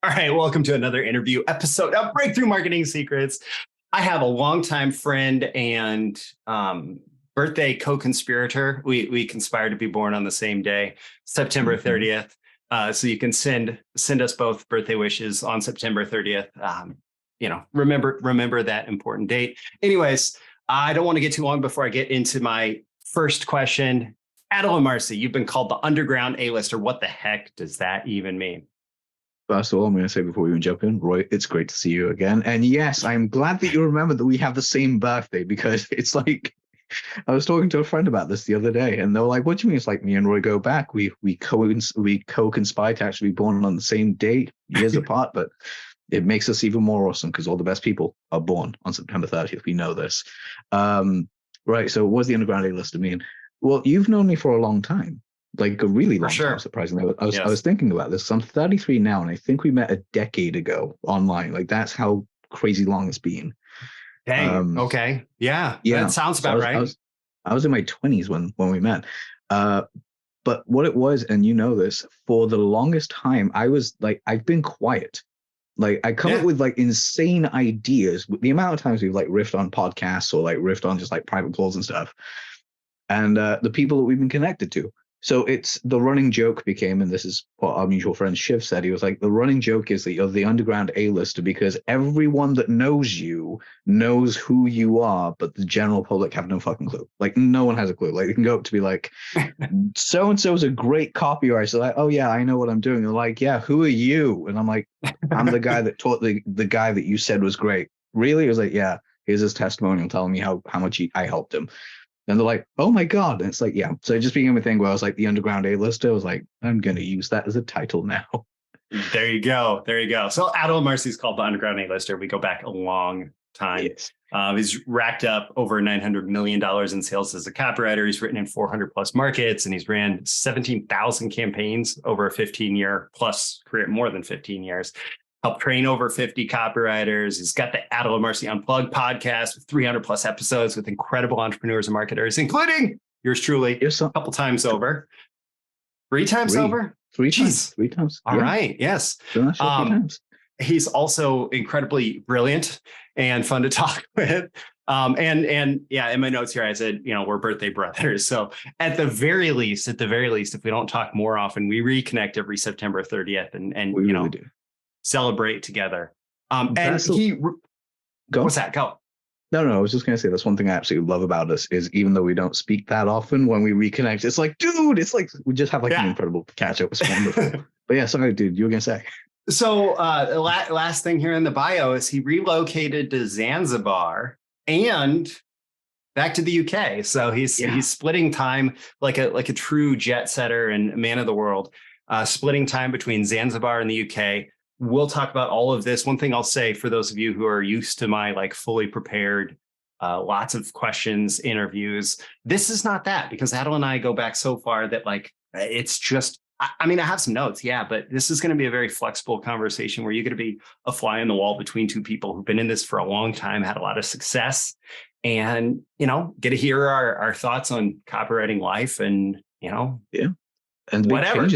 All right, welcome to another interview episode of Breakthrough Marketing Secrets. I have a longtime friend and birthday co-conspirator. We conspired to be born on the same day, September 30th. So you can send us both birthday wishes on September 30th. Remember that important date. Anyways, I don't want to get too long before I get into my first question. Adil Amarsi, you've been called the underground A-lister. What the heck does that even mean? First of all, I'm going to say before we even jump in, Roy, it's great to see you again. And yes, I'm glad that you remember that we have the same birthday, because it's like, I was talking to a friend about this the other day, and they were like, what do you mean? It's like me and Roy go back. We co-conspire to actually be born on the same day, years apart, but it makes us even more awesome because all the best people are born on September 30th. We know this. Right, so what does the underground A-lister mean? Well, you've known me for a long time. Like a really long time, surprisingly. I was thinking about this. So I'm 33 now, and I think we met a decade ago online. Like, that's how crazy long it's been. Dang. Okay. Yeah. That sounds about right. I was in my 20s when we met. But what it was, and you know this, for the longest time, I was like, I've been quiet. Like, I come up with like insane ideas. The amount of times we've like riffed on podcasts or like riffed on just like private calls and stuff, and the people that we've been connected to. So it's the running joke became, and this is what our mutual friend Shiv said, he was like, the running joke is that you're the underground A-lister because everyone that knows you knows who you are, but the general public have no fucking clue. Like, no one has a clue. Like, they can go up to be like, so-and-so is a great copywriter. So like, oh yeah, I know what I'm doing. They're like, yeah, who are you? And I'm like, I'm the guy that taught the guy that you said was great. Really? He was like, yeah, here's his testimonial telling me how much I helped him. And they're like, oh my God. And it's like, yeah. So it just became a thing where I was like, the underground A-lister. I was like, I'm going to use that as a title now. There you go. So Adil Amarsi is called the underground A-lister. We go back a long time. Yes. He's racked up over $900 million in sales as a copywriter. He's written in 400 plus markets, and he's ran 17,000 campaigns over a 15-year plus career, more than 15 years. Helped train over 50 copywriters. He's got the Adil Amarsi Unplugged podcast with 300 plus episodes with incredible entrepreneurs and marketers, including yours truly, a couple times over. Three times over? Three times. All right. Yes. He's also incredibly brilliant and fun to talk with. And yeah, in my notes here, I said, we're birthday brothers. So at the very least, if we don't talk more often, we reconnect every September 30th and we really do. Celebrate together. What's that? Go. No, I was just going to say that's one thing I absolutely love about us is even though we don't speak that often, when we reconnect, it's like, dude, it's like we just have like an incredible catch up. It's wonderful. But yeah, sorry, dude, you were going to say. So the last thing here in the bio is he relocated to Zanzibar and back to the UK. So he's splitting time like a true jet setter and man of the world, splitting time between Zanzibar and the UK. We'll talk about all of this. One thing I'll say for those of you who are used to my like fully prepared, lots of questions, interviews, this is not that, because Adil and I go back so far that like, it's just, I mean, I have some notes. Yeah, but this is going to be a very flexible conversation where you're going to be a fly on the wall between two people who've been in this for a long time, had a lot of success, and, get to hear our thoughts on copywriting life and, and the whatever.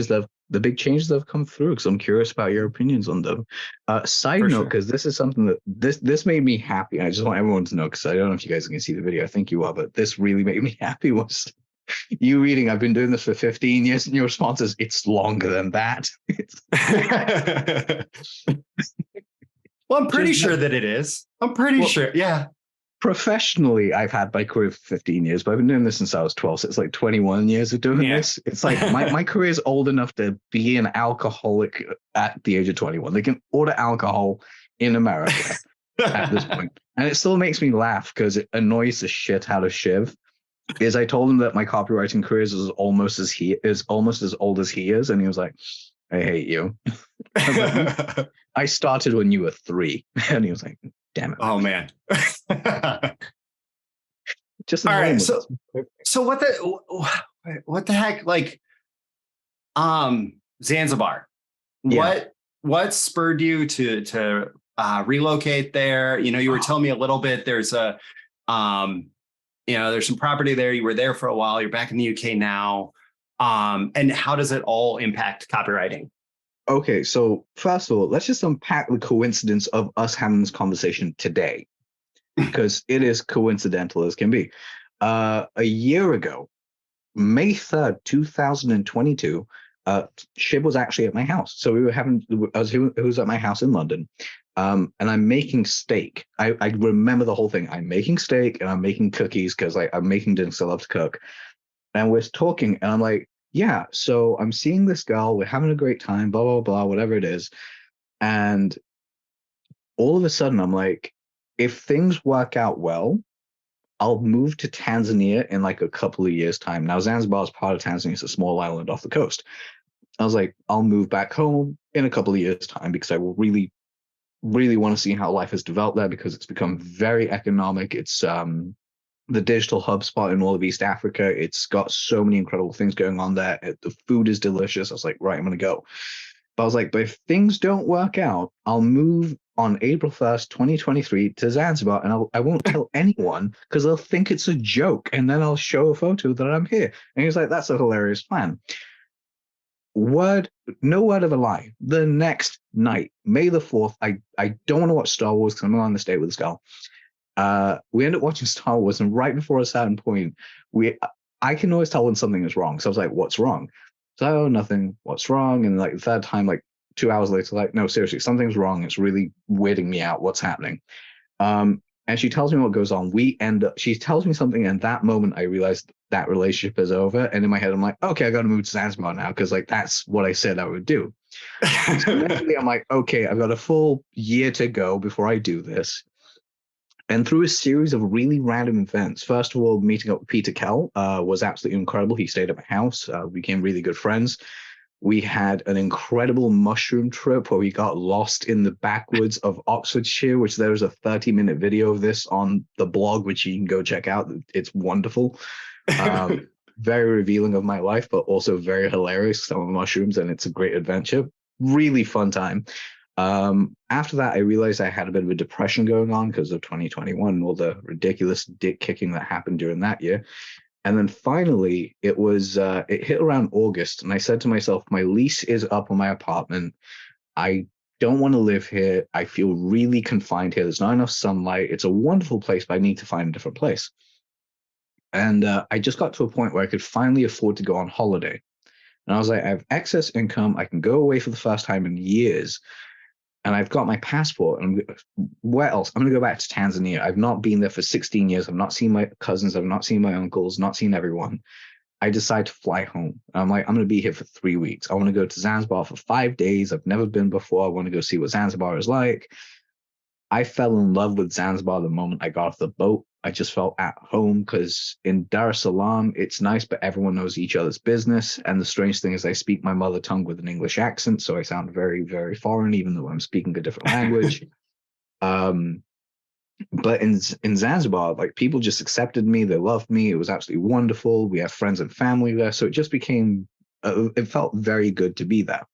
The big changes that have come through, because I'm curious about your opinions on them. Side note, because this is something that this made me happy. I just want everyone to know, because I don't know if you guys can see the video. I think you are, but this really made me happy was you reading, I've been doing this for 15 years, and your response is, it's longer than that. Well, I'm pretty sure that it is. I'm pretty sure. Yeah. Professionally, I've had my career for 15 years, but I've been doing this since I was 12. So it's like 21 years of doing this. It's like my career is old enough to be an alcoholic at the age of 21. They can order alcohol in America at this point. And it still makes me laugh because it annoys the shit out of Shiv. Is I told him that my copywriting career is almost as old as he is. And he was like, I hate you. I started when you were 3. And he was like, damn it. Oh man. Just all right. So what the heck? Like, Zanzibar. Yeah. What spurred you to relocate there? You were telling me a little bit. There's a there's some property there. You were there for a while. You're back in the UK now. And how does it all impact copywriting? Okay, so first of all, let's just unpack the coincidence of us having this conversation today, because it is coincidental as can be. A year ago, May 3rd, 2022, Shib was actually at my house. So we were having, it was at my house in London. And I'm making steak. I remember the whole thing. I'm making steak and I'm making cookies because I'm making dinner because I love to cook. And we're talking, and I'm like, yeah, so I'm seeing this girl, we're having a great time, blah, blah, blah, whatever it is. And all of a sudden, I'm like, if things work out well, I'll move to Tanzania in like a couple of years' time. Now, Zanzibar is part of Tanzania, it's a small island off the coast. I was like, I'll move back home in a couple of years' time because I will really, really want to see how life has developed there because it's become very economic. It's the digital hub spot in all of East Africa. It's got so many incredible things going on there. The food is delicious. I was like, right, I'm going to go. But I was like, but if things don't work out, I'll move on April 1st, 2023 to Zanzibar, and I won't tell anyone because they'll think it's a joke, and then I'll show a photo that I'm here. And he's like, that's a hilarious plan. No word of a lie. The next night, May the 4th, I don't want to watch Star Wars because I'm on this date with this girl. We end up watching Star Wars, and right before a certain point, I can always tell when something is wrong. So I was like, what's wrong? So, oh, nothing, what's wrong? And like the third time, like 2 hours later, like, no, seriously, something's wrong. It's really weirding me out. What's happening? And she tells me what goes on. She tells me something, and that moment I realized that relationship is over. And in my head, I'm like, okay, I got to move to Zanzibar now because like that's what I said I would do. So mentally, I'm like, okay, I've got a full year to go before I do this. And through a series of really random events, first of all, meeting up with Peter Kell was absolutely incredible. He stayed at my house. We became really good friends. We had an incredible mushroom trip where we got lost in the backwoods of Oxfordshire, which there was a 30-minute video of this on the blog, which you can go check out. It's wonderful. Very revealing of my life, but also very hilarious. Some of the mushrooms, and it's a great adventure. Really fun time. After that, I realized I had a bit of a depression going on because of 2021 and all the ridiculous dick kicking that happened during that year. And then finally, it hit around August, and I said to myself, my lease is up on my apartment. I don't want to live here. I feel really confined here. There's not enough sunlight. It's a wonderful place, but I need to find a different place. And I just got to a point where I could finally afford to go on holiday. And I was like, I have excess income. I can go away for the first time in years. And I've got my passport. And where else? I'm going to go back to Tanzania. I've not been there for 16 years. I've not seen my cousins. I've not seen my uncles, not seen everyone. I decide to fly home. I'm like, I'm going to be here for 3 weeks. I want to go to Zanzibar for 5 days. I've never been before. I want to go see what Zanzibar is like. I fell in love with Zanzibar the moment I got off the boat. I just felt at home because in Dar es Salaam, it's nice, but everyone knows each other's business. And the strange thing is I speak my mother tongue with an English accent, so I sound very, very foreign, even though I'm speaking a different language. But in Zanzibar, like people just accepted me. They loved me. It was absolutely wonderful. We have friends and family there. So it just became, it felt very good to be there.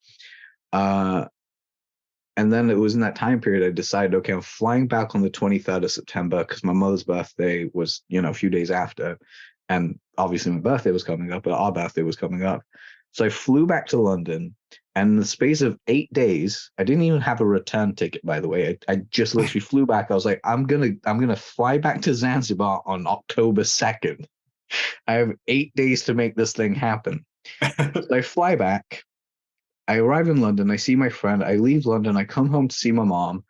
And then it was in that time period I decided, okay, I'm flying back on the 23rd of September because my mother's birthday was, a few days after. And obviously my birthday was coming up, but our birthday was coming up. So I flew back to London, and in the space of 8 days, I didn't even have a return ticket, by the way. I just literally flew back. I was like, I'm gonna fly back to Zanzibar on October 2nd. I have 8 days to make this thing happen. So I fly back. I arrive in London, I see my friend, I leave London, I come home to see my mom.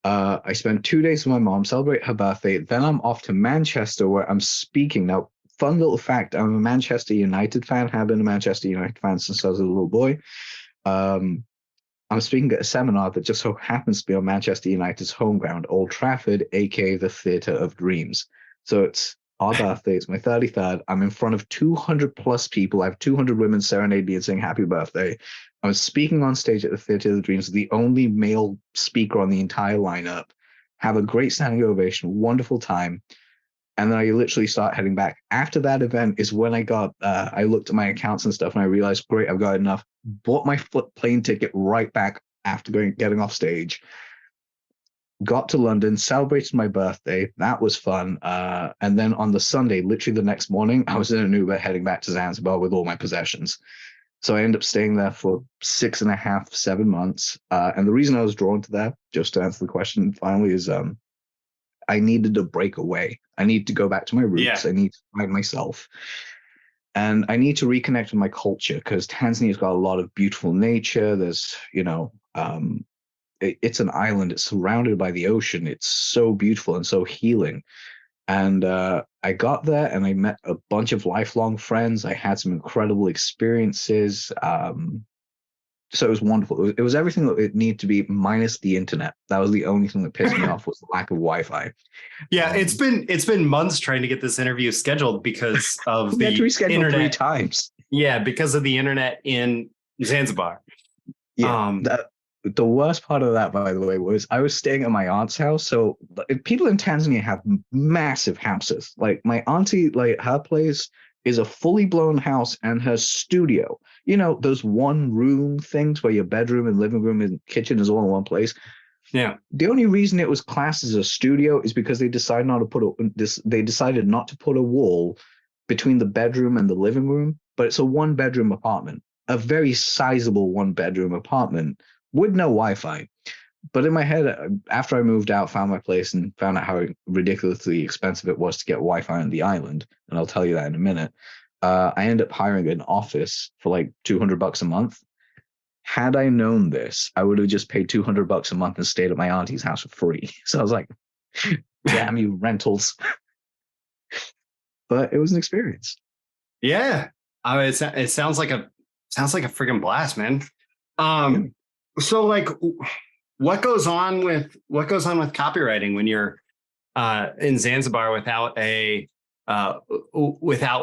I spend 2 days with my mom, celebrate her birthday. Then I'm off to Manchester where I'm speaking. Now, fun little fact, I'm a Manchester United fan, have been a Manchester United fan since I was a little boy. I'm speaking at a seminar that just so happens to be on Manchester United's home ground, Old Trafford, aka the Theatre of Dreams. So it's our birthday, it's my 33rd. I'm in front of 200 plus people. I have 200 women serenade me and saying happy birthday. I was speaking on stage at the Theatre of the Dreams, the only male speaker on the entire lineup. Have a great standing ovation, wonderful time. And then I literally start heading back. After that event is when I looked at my accounts and stuff, and I realized, great, I've got enough. Bought my plane ticket right back after getting off stage. Got to London, celebrated my birthday. That was fun. And then on the Sunday, literally the next morning, I was in an Uber heading back to Zanzibar with all my possessions. So I ended up staying there for 6.5, 7 months. And the reason I was drawn to that, just to answer the question finally, is I needed to break away. I need to go back to my roots. Yeah. I need to find myself. And I need to reconnect with my culture, because Tanzania's got a lot of beautiful nature. There's, it's an island. It's surrounded by the ocean. It's so beautiful and so healing. And I got there and I met a bunch of lifelong friends. I had some incredible experiences. So it was wonderful. It was everything that it needed to be, minus the internet. That was the only thing that pissed me off, was the lack of Wi-Fi. Yeah, it's been months trying to get this interview scheduled because of the internet 3 times. Yeah, because of the internet in Zanzibar. Yeah. The worst part of that, by the way, was I was staying at my aunt's house. So people in Tanzania have massive houses. Like my auntie, like her place is a fully blown house, and her studio, those one room things where your bedroom and living room and kitchen is all in one place. Yeah. The only reason it was classed as a studio is because they decided not to put a wall between the bedroom and the living room, but it's a 1-bedroom apartment, a very sizable 1-bedroom apartment with no Wi-Fi. But in my head, after I moved out, found my place, and found out how ridiculously expensive it was to get Wi-Fi on the island, and I'll tell you that in a minute, I ended up hiring an office for like $200 a month. Had I known this, I would have just paid $200 a month and stayed at my auntie's house for free. So I was like, damn you, rentals. But it was an experience. Yeah. It sounds like a freaking blast, man. So like, what goes on with copywriting when you're in Zanzibar without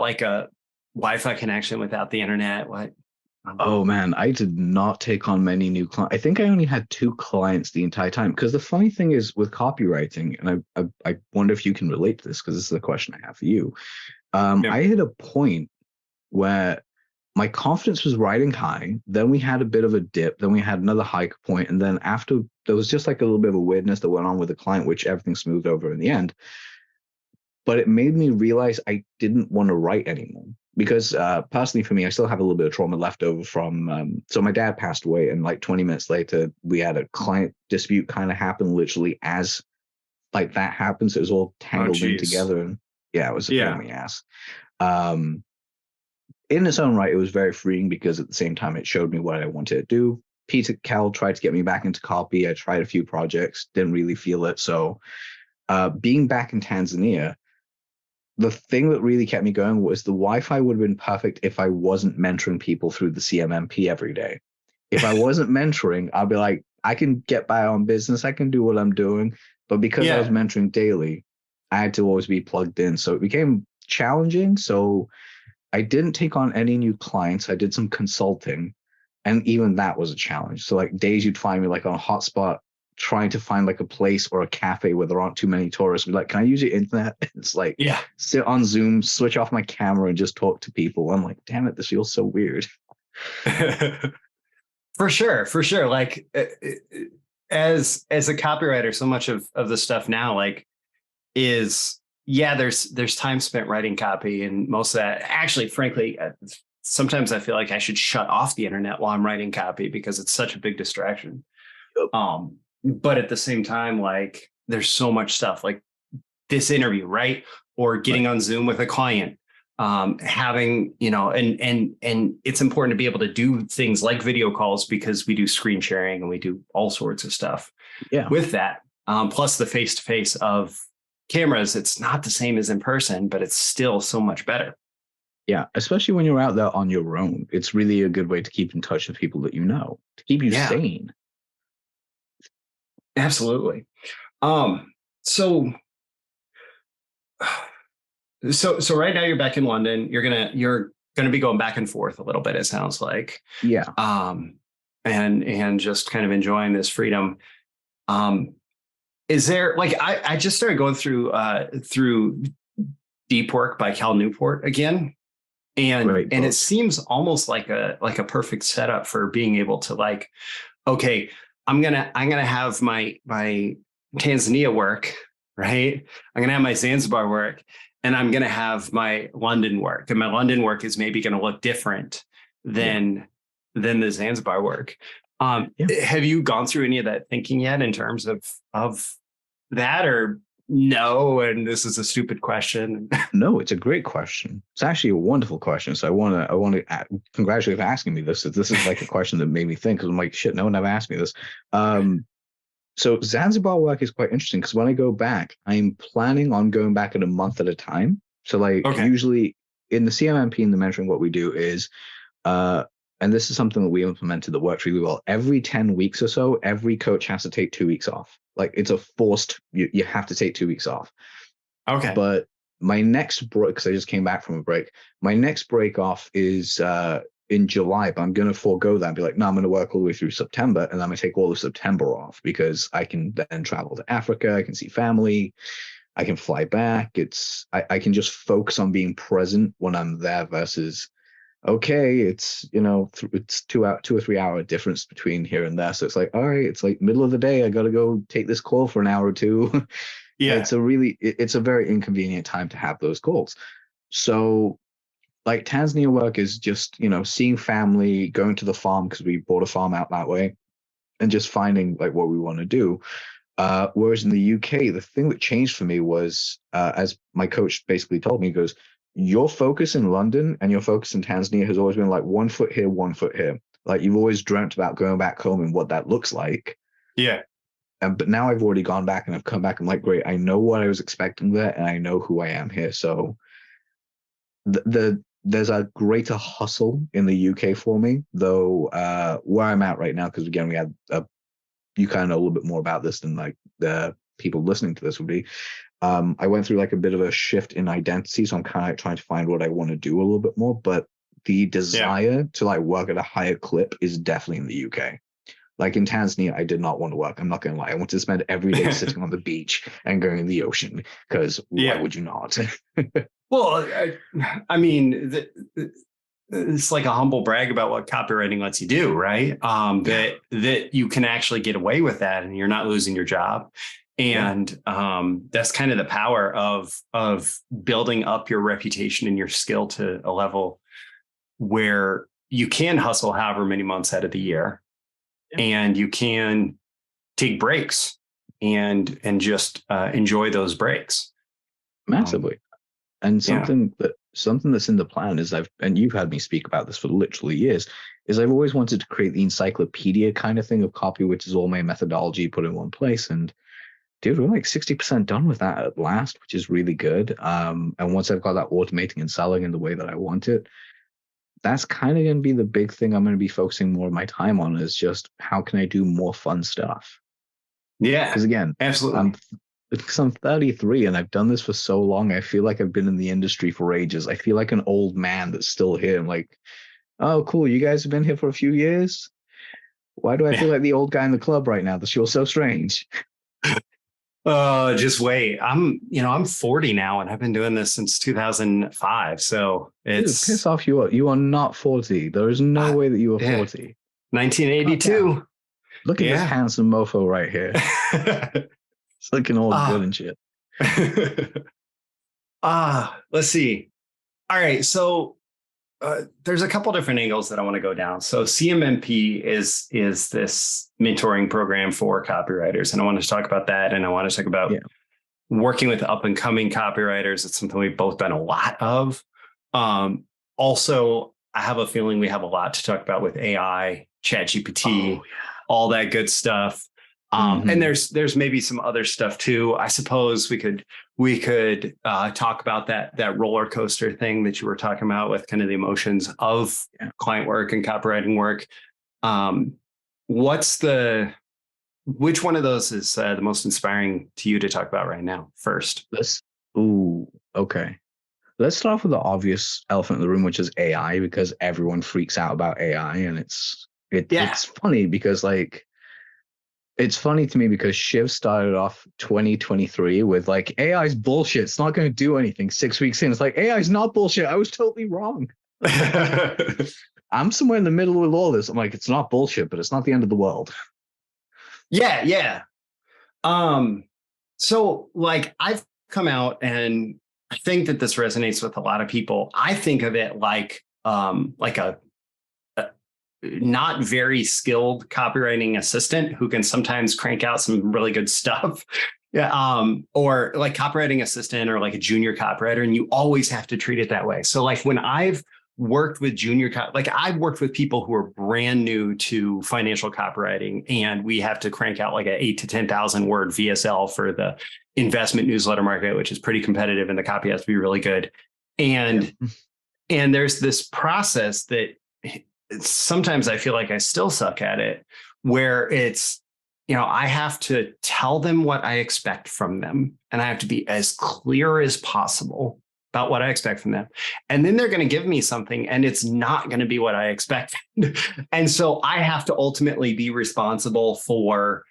like a Wi-Fi connection, without the internet? What? Oh man, I did not take on many new clients. I think I only had 2 clients the entire time. Because the funny thing is with copywriting, and I wonder if you can relate to this, because this is the question I have for you. I hit a point where my confidence was riding high. Then we had a bit of a dip. Then we had another high point. And then after, there was just like a little bit of a weirdness that went on with the client, which everything smoothed over in the end. But it made me realize I didn't want to write anymore. Because personally for me, I still have a little bit of trauma left over from, so my dad passed away, and like 20 minutes later, we had a client dispute kind of happen literally as like that happens. It was all tangled in together. And yeah, it was a pain in the ass. In its own right, it was very freeing, because at the same time, it showed me what I wanted to do. Peter Cal tried to get me back into copy. I tried a few projects, didn't really feel it. So being back in Tanzania, the thing that really kept me going was the Wi-Fi would have been perfect if I wasn't mentoring people through the CMMP every day. If I wasn't mentoring, I'd be like, I can get by on business. I can do what I'm doing. But because I was mentoring daily, I had to always be plugged in. So it became challenging. So I didn't take on any new clients. I did some consulting, and even that was a challenge. So like days you'd find me like on a hotspot trying to find like a place or a cafe where there aren't too many tourists. Be like, can I use your internet? It's like, sit on Zoom, switch off my camera, and just talk to people. I'm like, damn it, this feels so weird. For sure. Like as a copywriter, so much of the stuff now like is, there's time spent writing copy, and most of that, actually, frankly, sometimes I feel like I should shut off the internet while I'm writing copy, because it's such a big distraction. But at the same time, like there's so much stuff like this interview, right? Or getting on Zoom with a client, having, and it's important to be able to do things like video calls, because we do screen sharing and we do all sorts of stuff with that. Plus the face-to-face of cameras, it's not the same as in person, but it's still so much better. Yeah, especially when you're out there on your own. It's really a good way to keep in touch with people that you know, to keep you sane. Absolutely. So right now you're back in London. You're gonna be going back and forth a little bit, it sounds like. Yeah. And just kind of enjoying this freedom. Is there, like, I just started going through Deep Work by Cal Newport again. And it seems almost like a perfect setup for being able to like, okay, I'm gonna have my Tanzania work, right? I'm gonna have my Zanzibar work, and I'm gonna have my London work. And my London work is maybe gonna look different than the Zanzibar work. Have you gone through any of that thinking yet in terms of that, or no? And this is a stupid question. No, it's a great question. It's actually a wonderful question. So I want to congratulate you for asking me this. This is like a question that made me think, because I'm like, shit, no one ever asked me this. So Zanzibar work is quite interesting, because when I go back, I'm planning on going back in a month at a time. So like usually in the CMMP and the mentoring, what we do is, and this is something that we implemented that works really well. Every 10 weeks or so, every coach has to take 2 weeks off. Like it's a forced, you have to take 2 weeks off. Okay. But my next break, because I just came back from a break, my next break off is in July, but I'm going to forego that and be like, no, I'm going to work all the way through September, and I'm going to take all of September off, because I can then travel to Africa, I can see family, I can fly back. I can just focus on being present when I'm there versus, okay, it's, it's 2 or 3 hour difference between here and there. So it's like, all right, it's like middle of the day, I got to go take this call for an hour or two. Yeah. It's a very inconvenient time to have those calls. So like Tanzania work is just, seeing family, going to the farm, because we bought a farm out that way, and just finding like what we want to do. Whereas in the UK, the thing that changed for me was, as my coach basically told me, he goes, your focus in London and your focus in Tanzania has always been like 1 foot here, 1 foot here. Like you've always dreamt about going back home and what that looks like. Yeah. But now I've already gone back and I've come back. I'm like, great, I know what I was expecting there, and I know who I am here. So there's a greater hustle in the UK for me, though where I'm at right now, because again, we had you kind of know a little bit more about this than like the people listening to this would be. I went through like a bit of a shift in identity, so I'm kind of like trying to find what I want to do a little bit more. But the desire to like work at a higher clip is definitely in the UK. Like in Tanzania, I did not want to work. I'm not going to lie. I want to spend every day sitting on the beach and going in the ocean, because why would you not? Well, I mean, it's like a humble brag about what copywriting lets you do, right? That you can actually get away with that, and you're not losing your job. And that's kind of the power of building up your reputation and your skill to a level where you can hustle however many months out of the year, and you can take breaks and just enjoy those breaks massively. And something that's in the plan is and you've had me speak about this for literally years, is I've always wanted to create the encyclopedia kind of thing of copy, which is all my methodology put in one place. And dude, we're like 60% done with that at last, which is really good. And once I've got that automating and selling in the way that I want it, that's kind of going to be the big thing I'm going to be focusing more of my time on, is just how can I do more fun stuff? Yeah. Because again, absolutely. I'm 33 and I've done this for so long. I feel like I've been in the industry for ages. I feel like an old man that's still here. I'm like, oh, cool. You guys have been here for a few years. Why do I feel like the old guy in the club right now? This feels so strange. Just wait. I'm 40 now, and I've been doing this since 2005. So it's piss off. You are not 40. There is no way that you are 40. 1982. Look at this handsome mofo right here. It's looking all good and shit. Let's see. All right. So there's a couple different angles that I want to go down. So CMMP is this mentoring program for copywriters, and I want to talk about that. And I want to talk about working with up and coming copywriters. It's something we've both done a lot of. Also, I have a feeling we have a lot to talk about with AI, ChatGPT, all that good stuff. And there's maybe some other stuff too. I suppose we could talk about that roller coaster thing that you were talking about with kind of the emotions of client work and copywriting work. Which one of those is the most inspiring to you to talk about right now first? Okay. Let's start off with the obvious elephant in the room, which is AI, because everyone freaks out about AI, and it's funny because like. It's funny to me because Shiv started off 2023 with like, AI's bullshit. It's not going to do anything. 6 weeks in, it's like, AI's not bullshit. I was totally wrong. I'm somewhere in the middle with all this. I'm like, it's not bullshit, but it's not the end of the world. Yeah. So like I've come out, and I think that this resonates with a lot of people. I think of it like a not very skilled copywriting assistant who can sometimes crank out some really good stuff. Yeah. Or like copywriting assistant or like a junior copywriter, and you always have to treat it that way. So like when I've worked with I've worked with people who are brand new to financial copywriting, and we have to crank out like an 8 to 10,000 word VSL for the investment newsletter market, which is pretty competitive, and the copy has to be really good. And there's this process that sometimes I feel like I still suck at it, where it's, I have to tell them what I expect from them, and I have to be as clear as possible about what I expect from them. And then they're going to give me something and it's not going to be what I expect. And so I have to ultimately be responsible for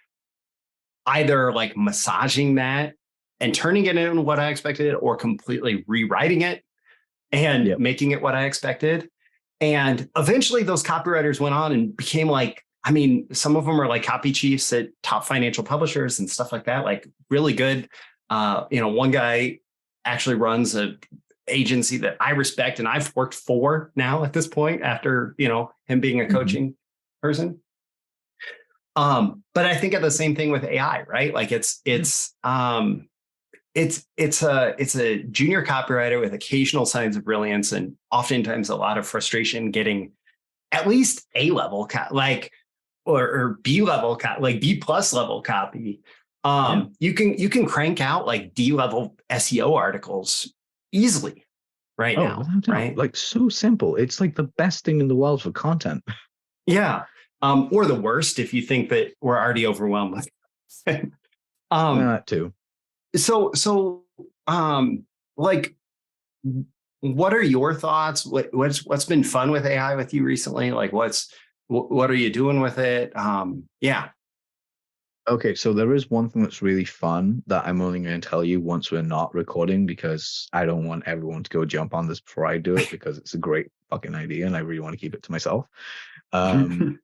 either like massaging that and turning it into what I expected, or completely rewriting it and making it what I expected. And eventually those copywriters went on and became like, some of them are like copy chiefs at top financial publishers and stuff like that, like really good. One guy actually runs a agency that I respect and I've worked for now at this point after, him being a coaching person. But I think of the same thing with AI, right? Like it's a junior copywriter with occasional signs of brilliance and oftentimes a lot of frustration getting at least A-level or B-level, like B+ level copy. You can crank out like D-level SEO articles easily now, right? Like so simple. It's like the best thing in the world for content. Yeah. Or the worst if you think that we're already overwhelmed with it. That too. So like, what are your thoughts? What's been fun with AI with you recently? Like what are you doing with it? Yeah. Okay, so there is one thing that's really fun that I'm only going to tell you once we're not recording, because I don't want everyone to go jump on this before I do it, because it's a great fucking idea and I really want to keep it to myself. You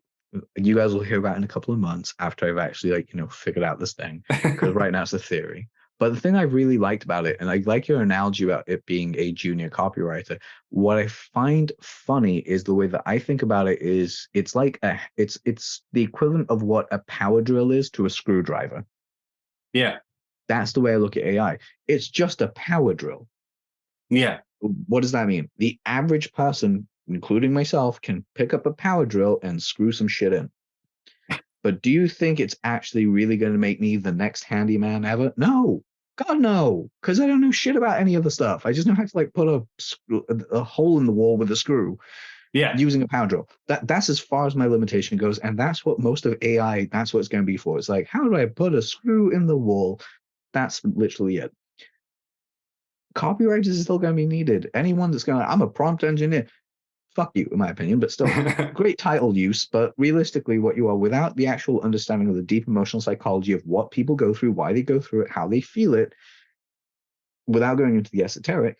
guys will hear about it in a couple of months after I've actually figured out this thing, because right now it's a theory. But the thing I really liked about it, and I like your analogy about it being a junior copywriter, what I find funny is the way that I think about it is it's like it's the equivalent of what a power drill is to a screwdriver. Yeah. That's the way I look at AI. It's just a power drill. Yeah. What does that mean? The average person, including myself, can pick up a power drill and screw some shit in. But do you think it's actually really going to make me the next handyman ever? No. God, no. Because I don't know shit about any of the stuff. I just know how to put a hole in the wall with a screw. Yeah. Using a power drill. That's as far as my limitation goes. And that's what most of AI, that's what it's going to be for. It's like, how do I put a screw in the wall? That's literally it. Copywriters is still going to be needed. Anyone that's I'm a prompt engineer. Fuck you, in my opinion, but still great title use. But realistically, what you are, without the actual understanding of the deep emotional psychology of what people go through, why they go through it, how they feel it, without going into the esoteric,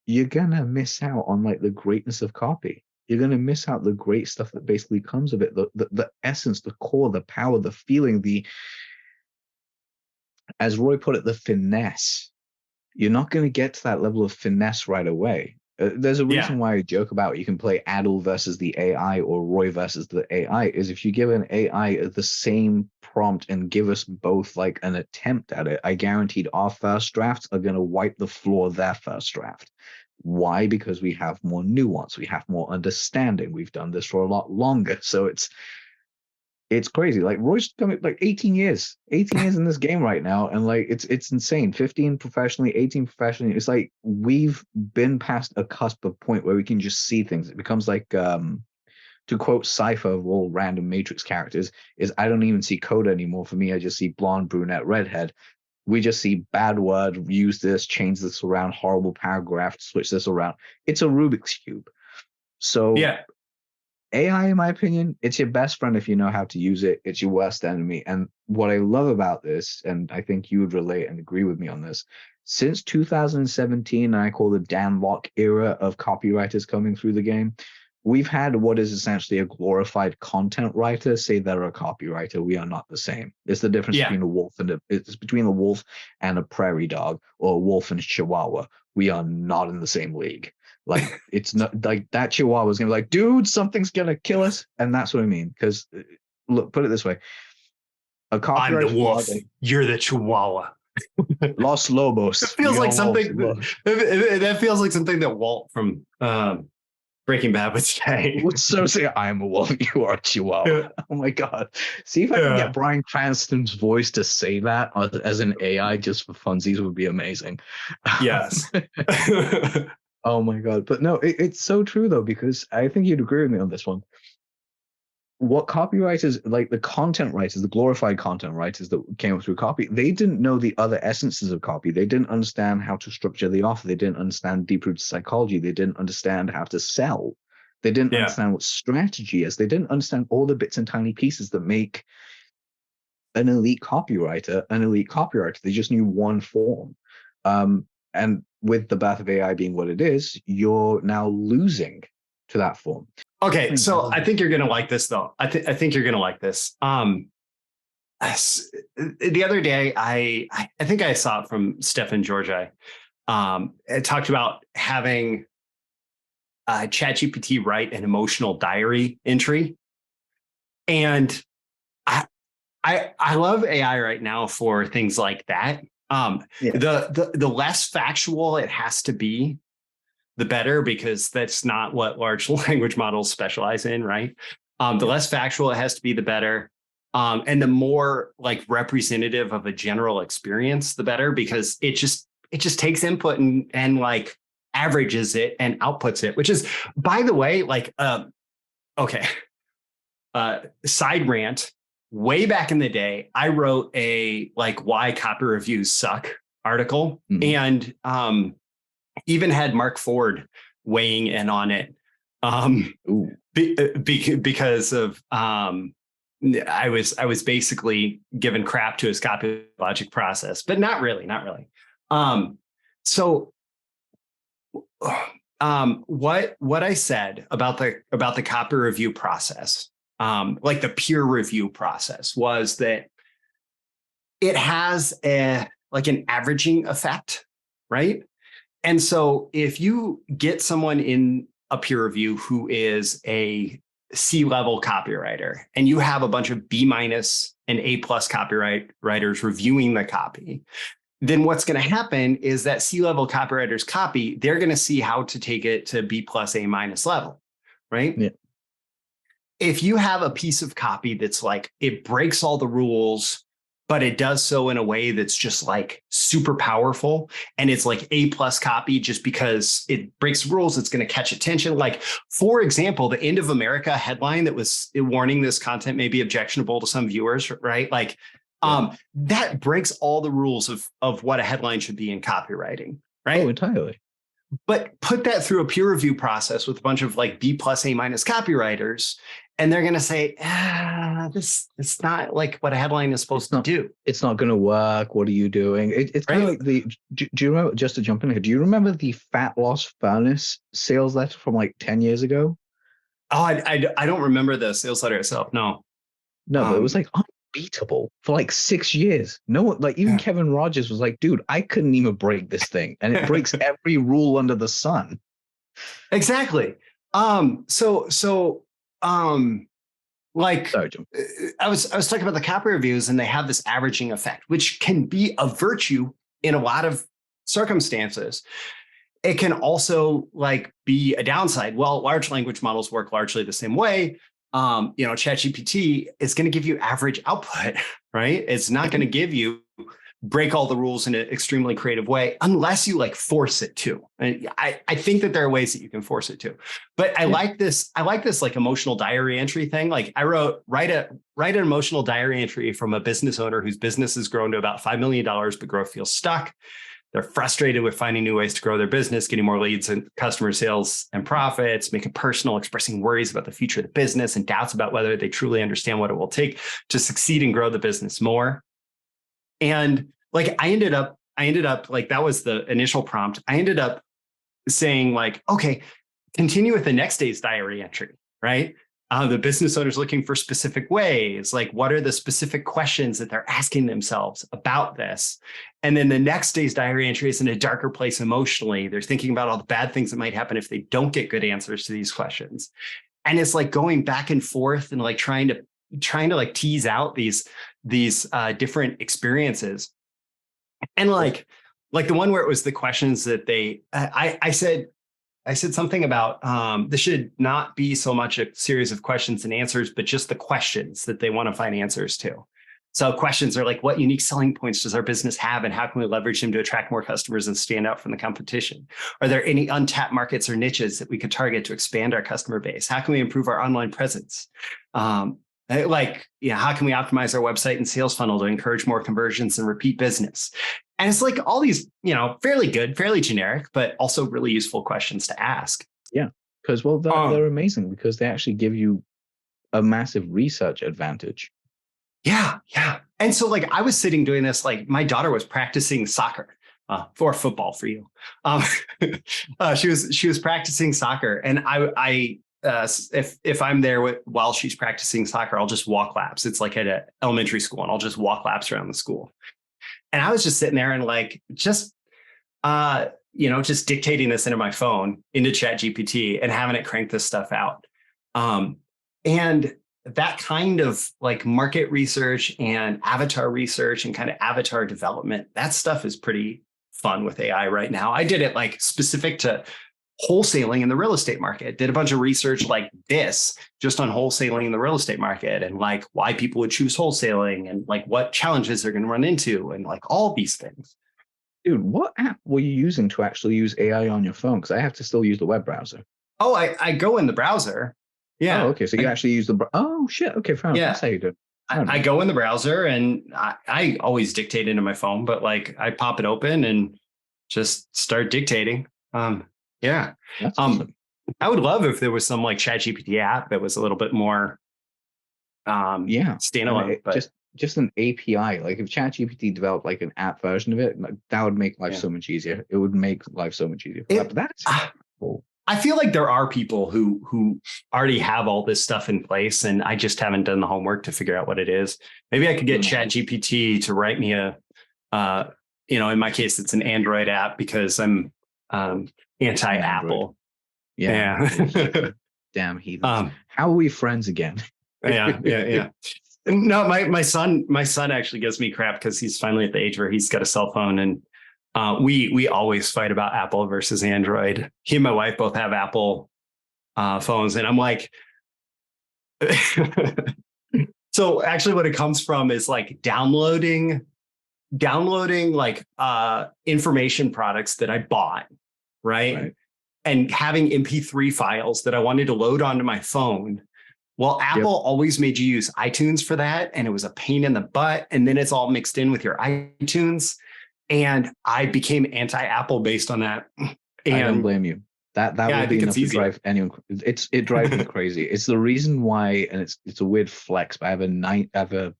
you're going to miss out on the greatness of copy. You're going to miss out the great stuff that basically comes of it, the essence, the core, the power, the feeling, as Roy put it, the finesse. You're not going to get to that level of finesse right away. There's a reason why I joke about you can play Adil versus the AI or Roy versus the AI, is if you give an AI the same prompt and give us both an attempt at it, I guaranteed our first drafts are going to wipe the floor their first draft. Why? Because we have more nuance, we have more understanding, we've done this for a lot longer. So it's crazy. Roy's coming 18 years in this game right now, and it's insane. 15 professionally, 18 professionally. It's we've been past a cusp of point where we can just see things. It becomes to quote Cypher of all random Matrix characters, is I don't even see code anymore. For me, I just see blonde, brunette, redhead. We just see bad word, use this, change this around, horrible paragraph, switch this around. It's a Rubik's Cube. So yeah. AI, in my opinion, it's your best friend if you know how to use it. It's your worst enemy. And what I love about this, and I think you would relate and agree with me on this, since 2017, I call the Dan Lok era of copywriters coming through the game, we've had what is essentially a glorified content writer say they're a copywriter. We are not the same. It's the difference between a wolf it's between a wolf and a prairie dog, or a wolf and a chihuahua. We are not in the same league. Like, it's not like that Chihuahua is gonna be like, dude, something's gonna kill us. And that's what I mean. Because look, put it this way. A I'm the copywriter wolf. nowadays, You're the Chihuahua. Los Lobos. It feels like something that feels like something that Walt from Breaking Bad would say. Would so say, I'm a wolf, you are a Chihuahua. Oh my God. See if I can get Bryan Cranston's voice to say that as an AI just for funsies would be amazing. Yes. Oh my God. But no, it's so true though, because I think you'd agree with me on this one. What copywriters, like the content writers, the glorified content writers that came up through copy, they didn't know the other essences of copy. They didn't understand how to structure the offer. They didn't understand deep-rooted psychology. They didn't understand how to sell. They didn't understand what strategy is. They didn't understand all the bits and tiny pieces that make an elite copywriter an elite copywriter. They just knew one form. And with the birth of AI being what it is, you're now losing to that form. Okay, so I think you're going to like this, though. I think you're going to like this. The other day, I think I saw it from Stefan Georgi. It talked about having ChatGPT write an emotional diary entry, and I love AI right now for things like that. The less factual it has to be, the better, because that's not what large language models specialize in, right? The less factual it has to be, the better. And the more like representative of a general experience, the better, because it just takes input and like averages it and outputs it, which is, by the way, like, side rant. Way back in the day, I wrote a like why copy reviews suck article, and even had Mark Ford weighing in on it, because of I was basically given crap to his copy logic process, but not really. So what I said about the copy review process, like the peer review process, was that it has an averaging effect, right? And so if you get someone in a peer review who is a C-level copywriter, and you have a bunch of B- and A+ copywriters reviewing the copy, then what's going to happen is that C-level copywriters copy, they're going to see how to take it to B+, A- level, right? Yeah. If you have a piece of copy that's like, it breaks all the rules, but it does so in a way that's just like super powerful, and it's like A+ copy just because it breaks rules, it's going to catch attention. Like, for example, the End of America headline that was warning this content may be objectionable to some viewers, right? Like, that breaks all the rules of what a headline should be in copywriting, right? Oh, entirely. But put that through a peer review process with a bunch of like B+, A- copywriters, and they're going to say, it's not like what a headline is supposed to do. It's not going to work. What are you doing? It's kind of like do you remember, just to jump in here, do you remember the Fat Loss Furnace sales letter from like 10 years ago? Oh, I don't remember the sales letter itself. No, but it was like unbeatable for like 6 years. No one, like even Kevin Rogers was like, dude, I couldn't even break this thing. And it breaks every rule under the sun. Exactly. Like, I was talking about the copy reviews, and they have this averaging effect, which can be a virtue in a lot of circumstances. It can also like be a downside. Well, large language models work largely the same way. ChatGPT is going to give you average output, right? It's not going to give you break all the rules in an extremely creative way unless you like force it to. And I think that there are ways that you can force it to. But I like this like emotional diary entry thing. Like I write an emotional diary entry from a business owner whose business has grown to about $5 million, but growth feels stuck. They're frustrated with finding new ways to grow their business, getting more leads and customer sales and profits, make it personal, expressing worries about the future of the business and doubts about whether they truly understand what it will take to succeed and grow the business more. And like, I ended up like, that was the initial prompt. I ended up saying like, okay, continue with the next day's diary entry, right? The business owner's looking for specific ways. Like, what are the specific questions that they're asking themselves about this? And then the next day's diary entry is in a darker place emotionally. They're thinking about all the bad things that might happen if they don't get good answers to these questions. And it's like going back and forth and like trying to like tease out these different experiences. And like the one where it was the questions that I said something about this should not be so much a series of questions and answers, but just the questions that they want to find answers to. So questions are like, what unique selling points does our business have, and how can we leverage them to attract more customers and stand out from the competition? Are there any untapped markets or niches that we could target to expand our customer base? How can we improve our online presence? How can we optimize our website and sales funnel to encourage more conversions and repeat business? And it's like all these, fairly good, fairly generic, but also really useful questions to ask. Yeah, because they're amazing because they actually give you a massive research advantage. Yeah. And so like I was sitting doing this, like my daughter was practicing soccer for football for you. She was practicing soccer, and if I'm there while she's practicing soccer, I'll just walk laps. It's like at an elementary school, and I'll just walk laps around the school. And I was just sitting there and like just dictating this into my phone, into ChatGPT, and having it crank this stuff out. And that kind of like market research and avatar research and kind of avatar development, that stuff is pretty fun with AI right now. I did it like specific to wholesaling in the real estate market, did a bunch of research like this just on wholesaling in the real estate market, and like why people would choose wholesaling, and like what challenges they're going to run into, and like all these things. Dude, what app were you using to actually use AI on your phone? Because I have to still use the web browser. Oh, I go in the browser. Yeah. Oh, okay. So you actually use oh shit. Okay, fine. Yeah. That's how you do it. I go in the browser, and I always dictate into my phone, but like I pop it open and just start dictating. Yeah. That's awesome. I would love if there was some like ChatGPT app that was a little bit more standalone. But just an API. Like if ChatGPT developed like an app version of it, that would make life so much easier. It would make life so much easier. But that's cool. I feel like there are people who already have all this stuff in place, and I just haven't done the homework to figure out what it is. Maybe I could get ChatGPT to write me a, in my case, it's an Android app because I'm anti-Apple. Yeah. Damn heathens. How are we friends again? Yeah. No, my son actually gives me crap because he's finally at the age where he's got a cell phone, and we always fight about Apple versus Android. He and my wife both have Apple phones, and I'm like, so actually what it comes from is like downloading like information products that I bought, right? And having MP3 files that I wanted to load onto my phone. Well, Apple always made you use iTunes for that, and it was a pain in the butt. And then it's all mixed in with your iTunes. And I became anti-Apple based on that. And I don't blame you. That would be enough to drive anyone. It drives me crazy. It's the reason why, and it's a weird flex, but I have a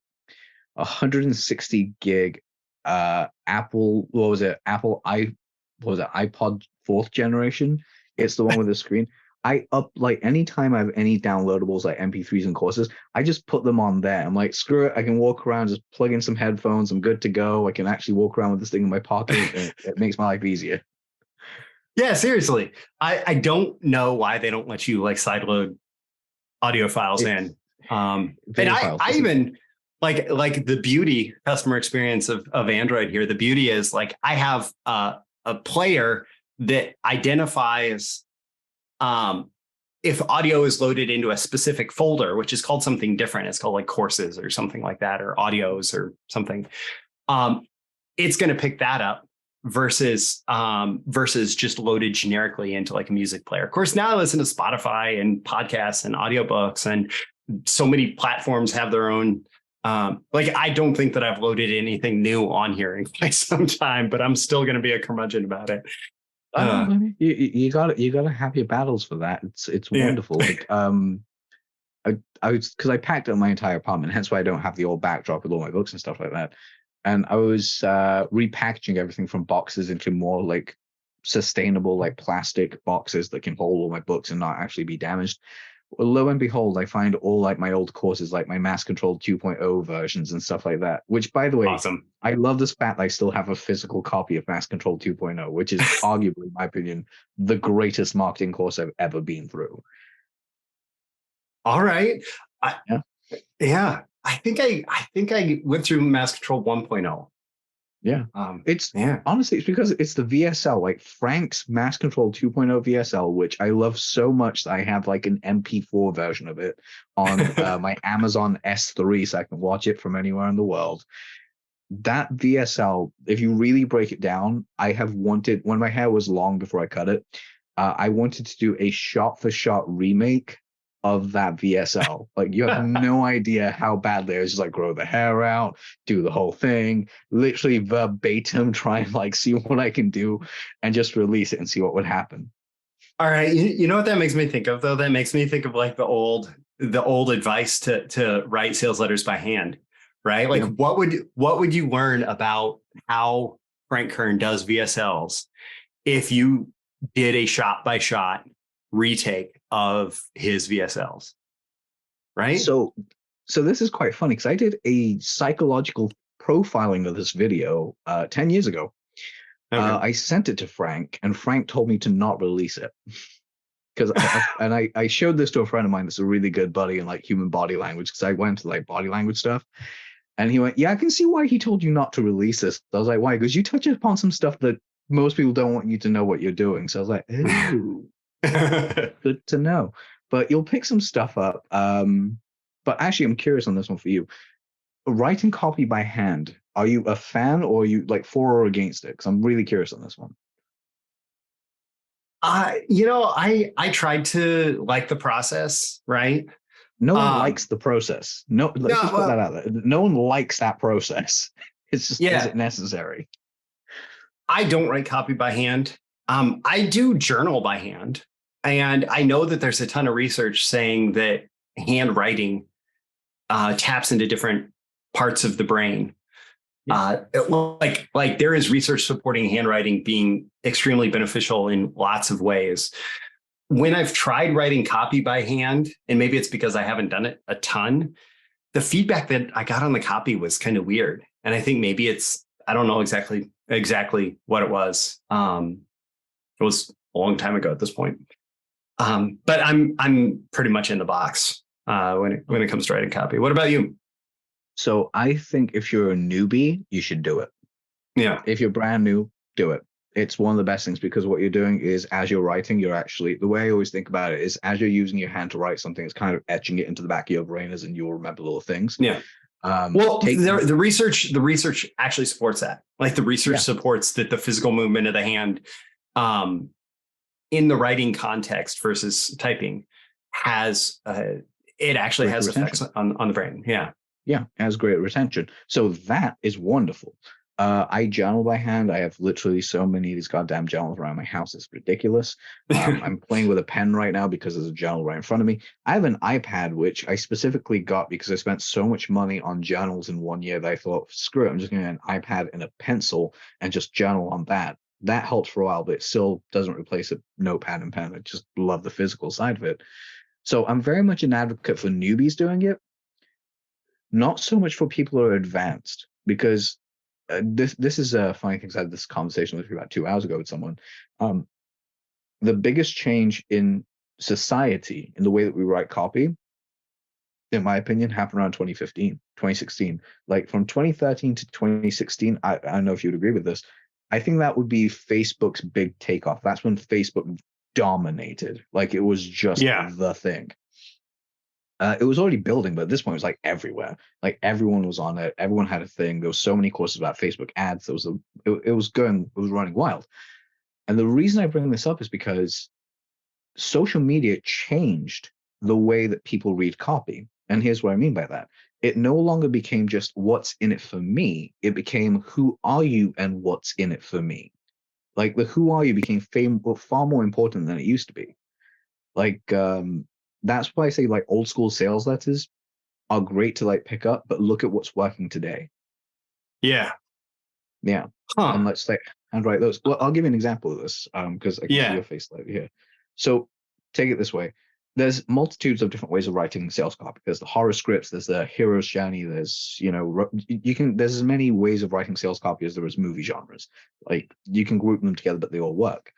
160 gig Apple. What was it? iPod 4th generation. It's the one with the screen. Anytime I have any downloadables like MP3s and courses, I just put them on there. I'm like, screw it. I can walk around, just plug in some headphones. I'm good to go. I can actually walk around with this thing in my pocket. It makes my life easier. Yeah, seriously. I don't know why they don't let you like sideload audio files in. And I even like the beauty customer experience of Android here. The beauty is like I have a player that identifies if audio is loaded into a specific folder, which is called something different. It's called like courses or something like that, or audios or something. It's going to pick that up versus just loaded generically into like a music player. Of course, now I listen to Spotify and podcasts and audiobooks, and so many platforms have their own. I don't think that I've loaded anything new on here in quite some time, but I'm still going to be a curmudgeon about it. You got to have your battles for that. It's wonderful. Like because I packed up my entire apartment, hence why I don't have the old backdrop with all my books and stuff like that. And I was repackaging everything from boxes into more like sustainable, like plastic boxes that can hold all my books and not actually be damaged. lo and behold, I find all like my old courses, like my Mass Control 2.0 versions and stuff like that, which, by the way, Awesome. I love this fact that I still have a physical copy of Mass Control 2.0, which is arguably, in my opinion, the greatest marketing course I've ever been through. All right. Yeah. Yeah. I think I went through Mass Control 1.0. Yeah. Honestly, it's because it's the VSL, like Frank's Mass Control 2.0 VSL, which I love so much that I have like an MP4 version of it on my Amazon S3 so I can watch it from anywhere in the world. That VSL, if you really break it down, I have wanted, when my hair was long before I cut it, I wanted to do a shot-for-shot remake of that VSL. Like, you have no idea how badly I was just like, grow the hair out, do the whole thing, literally verbatim, try and like see what I can do and just release it and see what would happen. All right. You know what that makes me think of, though? That makes me think of like the old advice to write sales letters by hand, right? Like, what would you learn about how Frank Kern does VSLs if you did a shot-by-shot retake of his VSLs, right? So this is quite funny because I did a psychological profiling of this video 10 years ago. Okay. I sent it to Frank, and Frank told me to not release it because I showed this to a friend of mine that's a really good buddy in like human body language, because I went to like body language stuff, and he went, "Yeah, I can see why he told you not to release this." I was like, "Why?" Because you touch upon some stuff that most people don't want you to know what you're doing. So I was like, "Ooh, good to know." But you'll pick some stuff up. But actually, I'm curious on this one for you. Writing copy by hand, are you a fan, or are you like for or against it? Because I'm really curious on this one. I tried to like the process, right? No one likes the process. No, let's just put that out there. No one likes that process. It's just, is it necessary? I don't write copy by hand. I do journal by hand. And I know that there's a ton of research saying that handwriting taps into different parts of the brain. Like there is research supporting handwriting being extremely beneficial in lots of ways. When I've tried writing copy by hand, and maybe it's because I haven't done it a ton, the feedback that I got on the copy was kind of weird. And I think maybe I don't know exactly what it was. It was a long time ago at this point. But I'm pretty much in the box when it comes to writing copy. What about you? So I think if you're a newbie, you should do it. Yeah. If you're brand new, do it. It's one of the best things, because what you're doing is, as you're writing, you're actually, the way I always think about it is, as you're using your hand to write something, it's kind of etching it into the back of your brain, as in you'll remember little things. Yeah. The research actually supports that. Like the research supports that the physical movement of the hand in the writing context versus typing has it actually great has effects on the brain. Yeah. Yeah, it has great retention. So that is wonderful. I journal by hand. I have literally so many of these goddamn journals around my house. It's ridiculous. I'm playing with a pen right now because there's a journal right in front of me. I have an iPad, which I specifically got because I spent so much money on journals in 1 year that I thought, screw it, I'm just going to get an iPad and a pencil and just journal on that. That helps for a while, but it still doesn't replace a notepad and pen. I just love the physical side of it. So I'm very much an advocate for newbies doing it. Not so much for people who are advanced, because this is a funny thing. I had this conversation with you about 2 hours ago with someone. The biggest change in society in the way that we write copy, in my opinion, happened around 2016. Like from 2013 to 2016, I don't know if you would agree with this. I think that would be Facebook's big takeoff. That's when Facebook dominated. Like it was just the thing. It was already building, but at this point, it was like everywhere. Like everyone was on it. Everyone had a thing. There was so many courses about Facebook ads. It was running wild. And the reason I bring this up is because social media changed the way that people read copy. And here's what I mean by that. It no longer became just what's in it for me. It became who are you and what's in it for me. Like the who are you became far more important than it used to be. Like, that's why I say like old school sales letters are great to like pick up, but look at what's working today. Yeah. Yeah. Huh. And let's like handwrite those. Well, I'll give you an example of this because I can see your face like here. So take it this way. there's multitudes of different ways of writing sales copy. There's the horror scripts, there's the hero's journey, there's, there's as many ways of writing sales copy as there is movie genres. Like, you can group them together, but they all work.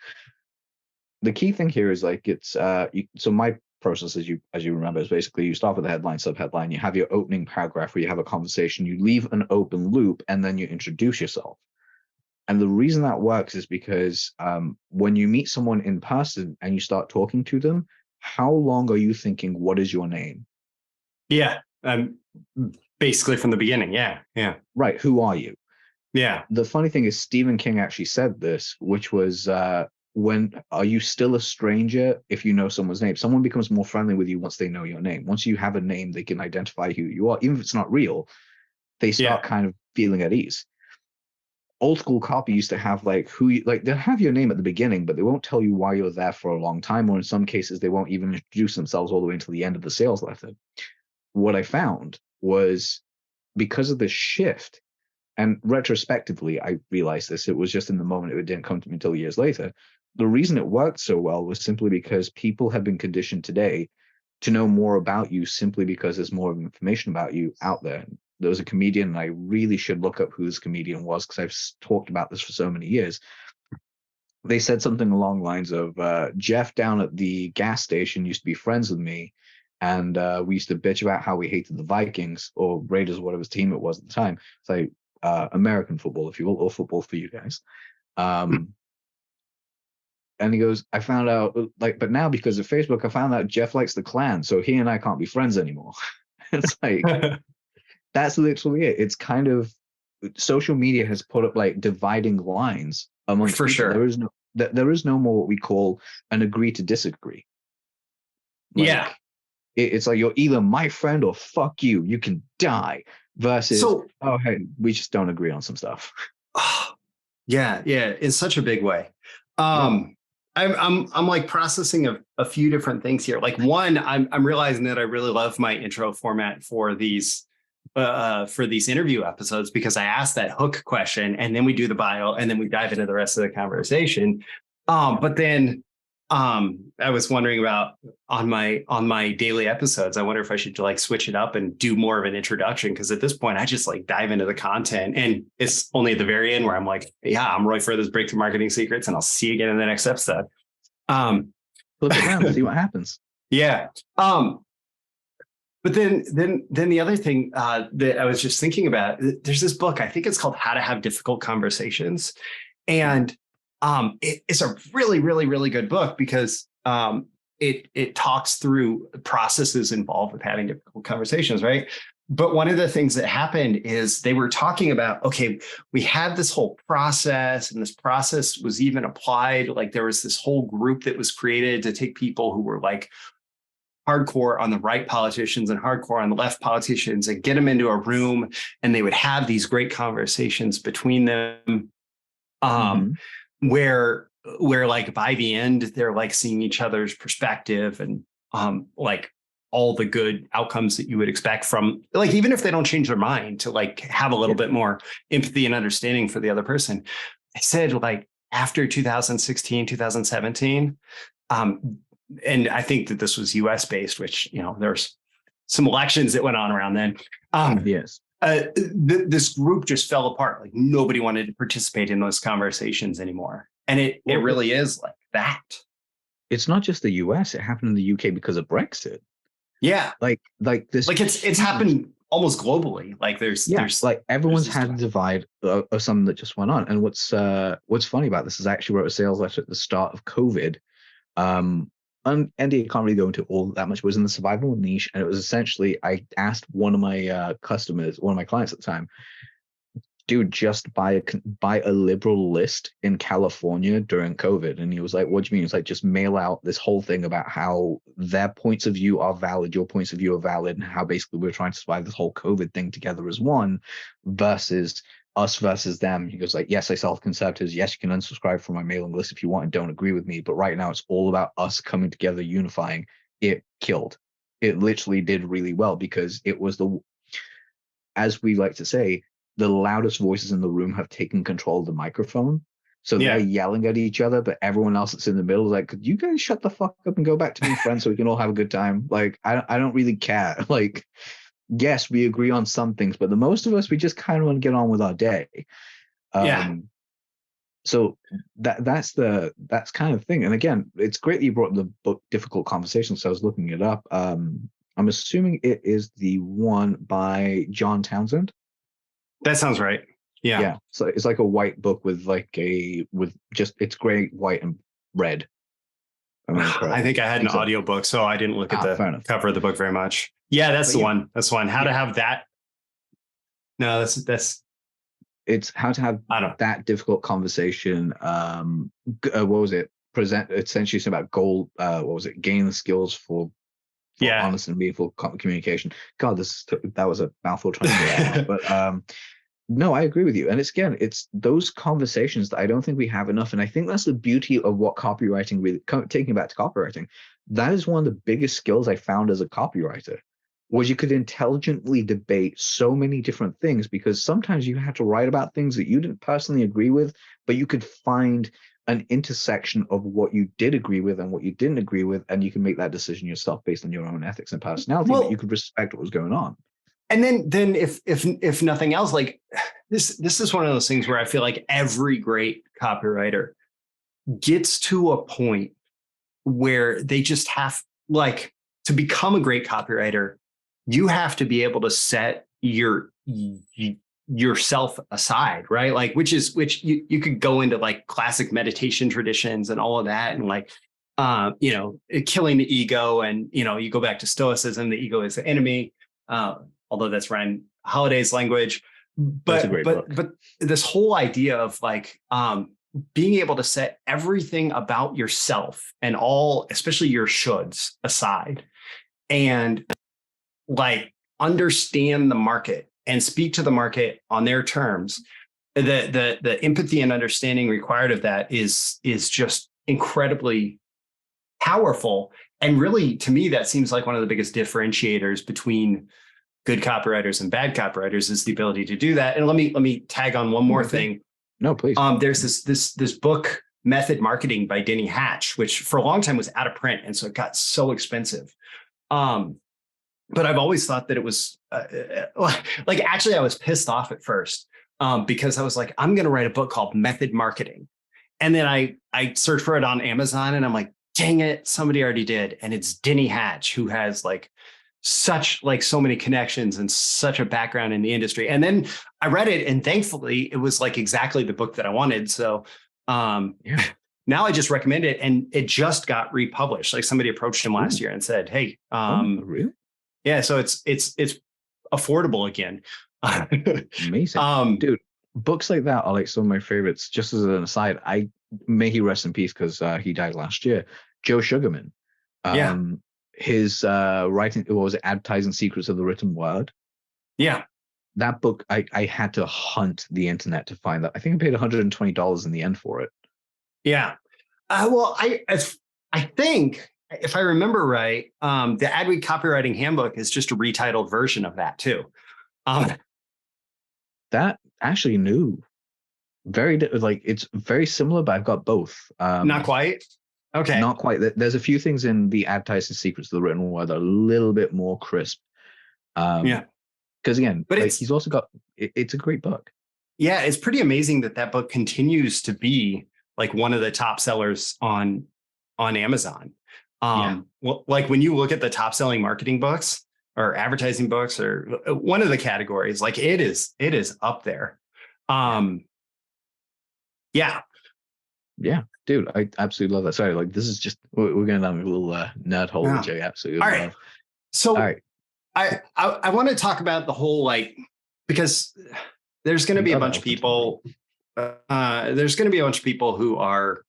The key thing here is like, it's so my process, as you remember, is basically you start with a headline, subheadline, you have your opening paragraph where you have a conversation, you leave an open loop, and then you introduce yourself. And the reason that works is because when you meet someone in person and you start talking to them, how long are you thinking, what is your name? Yeah. Basically from the beginning. Yeah. Yeah. Right. Who are you? Yeah. The funny thing is Stephen King actually said this, which was when are you still a stranger if you know someone's name? Someone becomes more friendly with you once they know your name. Once you have a name, they can identify who you are. Even if it's not real, they start kind of feeling at ease. Old school copy used to have like they'll have your name at the beginning, but they won't tell you why you're there for a long time, or in some cases they won't even introduce themselves all the way until the end of the sales letter. What I found was, because of this shift, and retrospectively I realized this, it was just in the moment, it didn't come to me until years later. The reason it worked so well was simply because people have been conditioned today to know more about you simply because there's more information about you out there. There was a comedian, and I really should look up who this comedian was because I've talked about this for so many years. They said something along the lines of, Jeff down at the gas station used to be friends with me, and we used to bitch about how we hated the Vikings or Raiders, or whatever team it was at the time. It's like American football, if you will, or football for you guys. And he goes, I found out, but now because of Facebook, I found out Jeff likes the Klan, so he and I can't be friends anymore. It's like, that's literally it. It's kind of, social media has put up like dividing lines amongst for people. sure. There is no more what we call an agree to disagree. Yeah. It's like, you're either my friend or fuck you. You can die. Versus, oh hey, we just don't agree on some stuff. Yeah, in such a big way. I'm like processing a few different things here. Like, one, I'm realizing that I really love my intro format for these interview episodes, because I ask that hook question and then we do the bio and then we dive into the rest of the conversation. But then I was wondering about on my daily episodes, I wonder if I should like switch it up and do more of an introduction, because at this point I just like dive into the content, and it's only at the very end where I'm like, yeah, I'm Roy Furr's Breakthrough Marketing Secrets, and I'll see you again in the next episode. Flip it around, see what happens. Yeah. But then the other thing that I was just thinking about, there's this book, I think it's called How to Have Difficult Conversations. And it's a really, really, really good book, because it talks through processes involved with having difficult conversations, right? But one of the things that happened is they were talking about, okay, we had this whole process, and this process was even applied. Like, there was this whole group that was created to take people who were like hardcore on the right politicians and hardcore on the left politicians and get them into a room, and they would have these great conversations between them. Where like by the end, they're like seeing each other's perspective, and like all the good outcomes that you would expect from, like, even if they don't change their mind, to like have a little bit more empathy and understanding for the other person. I said, like, after 2016, 2017, and I think that this was US based, which, there's some elections that went on around then. Yes. This group just fell apart. Like, nobody wanted to participate in those conversations anymore. And it really is like that. It's not just the US, it happened in the UK because of Brexit. Yeah. Like this. Like, it's happened almost globally. Like, there's like everyone's had a divide of something that just went on. And what's funny about this is I actually wrote a sales letter at the start of COVID. And I can't really go into all that much. It was in the survival niche, and it was essentially, I asked one of my customers, one of my clients at the time, dude, just buy a liberal list in California during COVID. And he was like, what do you mean? It's like, just mail out this whole thing about how their points of view are valid, your points of view are valid, and how basically we're trying to survive this whole COVID thing together as one, versus us versus them. He goes like, yes, I sell conservatives. Yes, you can unsubscribe from my mailing list if you want and don't agree with me. But right now it's all about us coming together, unifying. It killed. It literally did really well, because it was as we like to say, the loudest voices in the room have taken control of the microphone. So they're yelling at each other, but everyone else that's in the middle is like, could you guys shut the fuck up and go back to being friends so we can all have a good time? Like, I don't really care. Like, yes, we agree on some things, but the most of us, we just kind of want to get on with our day. So that's kind of the thing. And again, it's great that you brought the book Difficult Conversations. So I was looking it up. I'm assuming it is the one by John Townsend. That sounds right. Yeah. So it's like a white book with it's gray, white, and red. I think I had an audiobook, so I didn't look at the cover of the book very much. Yeah, that's the one. That's the one. How to have that. No, that's. It's how to have that difficult conversation. What was it? Present essentially something about goal. What was it? Gain the skills for honest and meaningful communication. God, that was a mouthful trying to get out. But no, I agree with you. And it's those conversations that I don't think we have enough. And I think that's the beauty of what copywriting really, taking it back to copywriting, that is one of the biggest skills I found as a copywriter, was you could intelligently debate so many different things, because sometimes you had to write about things that you didn't personally agree with, but you could find an intersection of what you did agree with and what you didn't agree with, and you can make that decision yourself based on your own ethics and personality, but you could respect what was going on. And then if nothing else, like this is one of those things where I feel like every great copywriter gets to a point where they just have, like, to become a great copywriter, you have to be able to set yourself aside, right? Like, which you could go into like classic meditation traditions and all of that, and like, killing the ego, and you go back to Stoicism, the ego is the enemy. Although that's Ryan Holiday's language, but this whole idea of like being able to set everything about yourself and all, especially your shoulds, aside, and like understand the market and speak to the market on their terms. The empathy and understanding required of that is just incredibly powerful. And really, to me, that seems like one of the biggest differentiators between good copywriters and bad copywriters, is the ability to do that. And let me tag on one more thing. No, please. There's this book, Method Marketing by Denny Hatch, which for a long time was out of print, and so it got so expensive. But I've always thought that it was like actually I was pissed off at first because I was like, I'm going to write a book called Method Marketing, and then I searched for it on Amazon, and I'm like, dang it, somebody already did, and it's Denny Hatch, who has so many connections and such a background in the industry. And then I read it, and thankfully it was like exactly the book that I wanted. So now I just recommend it, and it just got republished. Like somebody approached him last year and said, hey, really? Yeah. So it's affordable again. Amazing. Dude, books like that are like some of my favorites. Just as an aside, may he rest in peace, because he died last year. Joe Sugarman. His writing, what was it, Advertising Secrets of the Written Word? Yeah. That book, I had to hunt the internet to find that. I think I paid $120 in the end for it. Yeah. Well, I think, if I remember right, the Adweek Copywriting Handbook is just a retitled version of that too. That actually new. It's very similar, but I've got both. Not quite. Okay. Not quite. There's a few things in the Advertising Secrets of the Written Word that are a little bit more crisp. Because again, but he's also got, it's a great book. Yeah, it's pretty amazing that book continues to be like one of the top sellers on Amazon. Well, like when you look at the top selling marketing books or advertising books or one of the categories, like it is up there. Yeah, dude, I absolutely love that. Sorry, like this is just, we're going down a little nerd hole, which I absolutely love. Right. So I want to talk about the whole, like, because there's going to be a bunch of people, who are,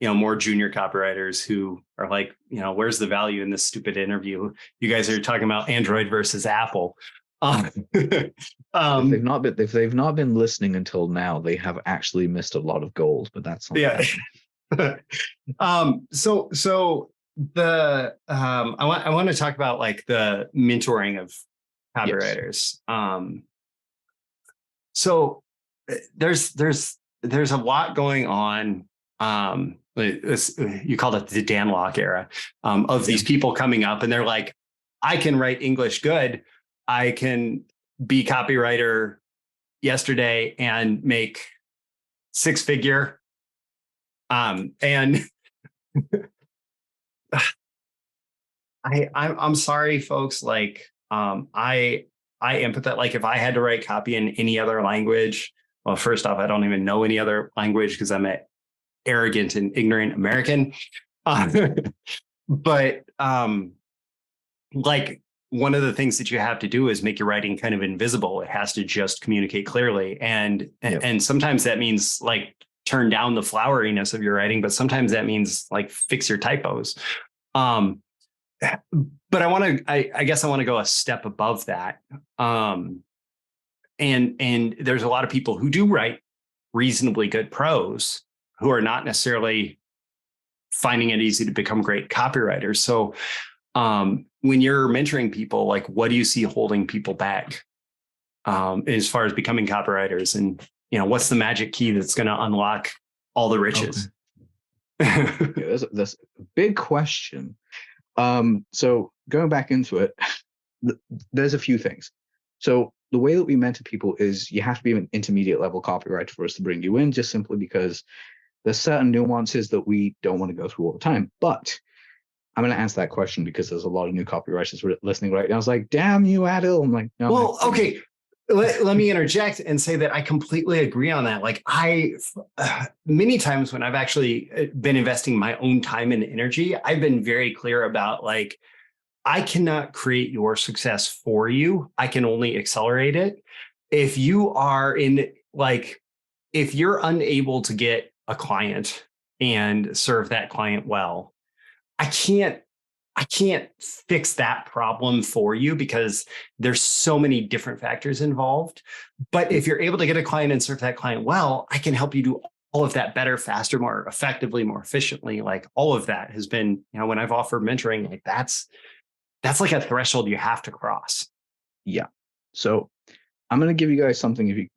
more junior copywriters who are like, where's the value in this stupid interview? You guys are talking about Android versus Apple. If they've not been listening until now, they have actually missed a lot of gold, but that's so the I want to talk about like the mentoring of copywriters. So there's there's a lot going on. You call it the Dan Lok era, of these people coming up, and they're like, I can write English good. I can be copywriter yesterday and make six figure. And I'm sorry, folks. Like, I empathize. Like, if I had to write copy in any other language, well, first off, I don't even know any other language because I'm an arrogant and ignorant American. But like, one of the things that you have to do is make your writing kind of invisible. It has to just communicate clearly, and sometimes that means like turn down the floweriness of your writing, but sometimes that means like fix your typos. But I guess I want to go a step above that. And there's a lot of people who do write reasonably good prose who are not necessarily finding it easy to become great copywriters. So when you're mentoring people, like, what do you see holding people back as far as becoming copywriters? And, what's the magic key that's going to unlock all the riches? Okay. Yeah, that's a big question. So going back into it, there's a few things. So the way that we mentor people is you have to be an intermediate level copywriter for us to bring you in, just simply because there's certain nuances that we don't want to go through all the time. But I'm going to answer that question because there's a lot of new copywriters listening right now. I was like, damn you, Adil. I'm like, no. Well, okay. Let me interject and say that I completely agree on that. Like, many times when I've actually been investing my own time and energy, I've been very clear about, like, I cannot create your success for you. I can only accelerate it. If you are if you're unable to get a client and serve that client well, I can't fix that problem for you because there's so many different factors involved. But if you're able to get a client and serve that client well, I can help you do all of that better, faster, more effectively, more efficiently. Like, all of that has been, when I've offered mentoring, like, that's like a threshold you have to cross. Yeah. So I'm going to give you guys something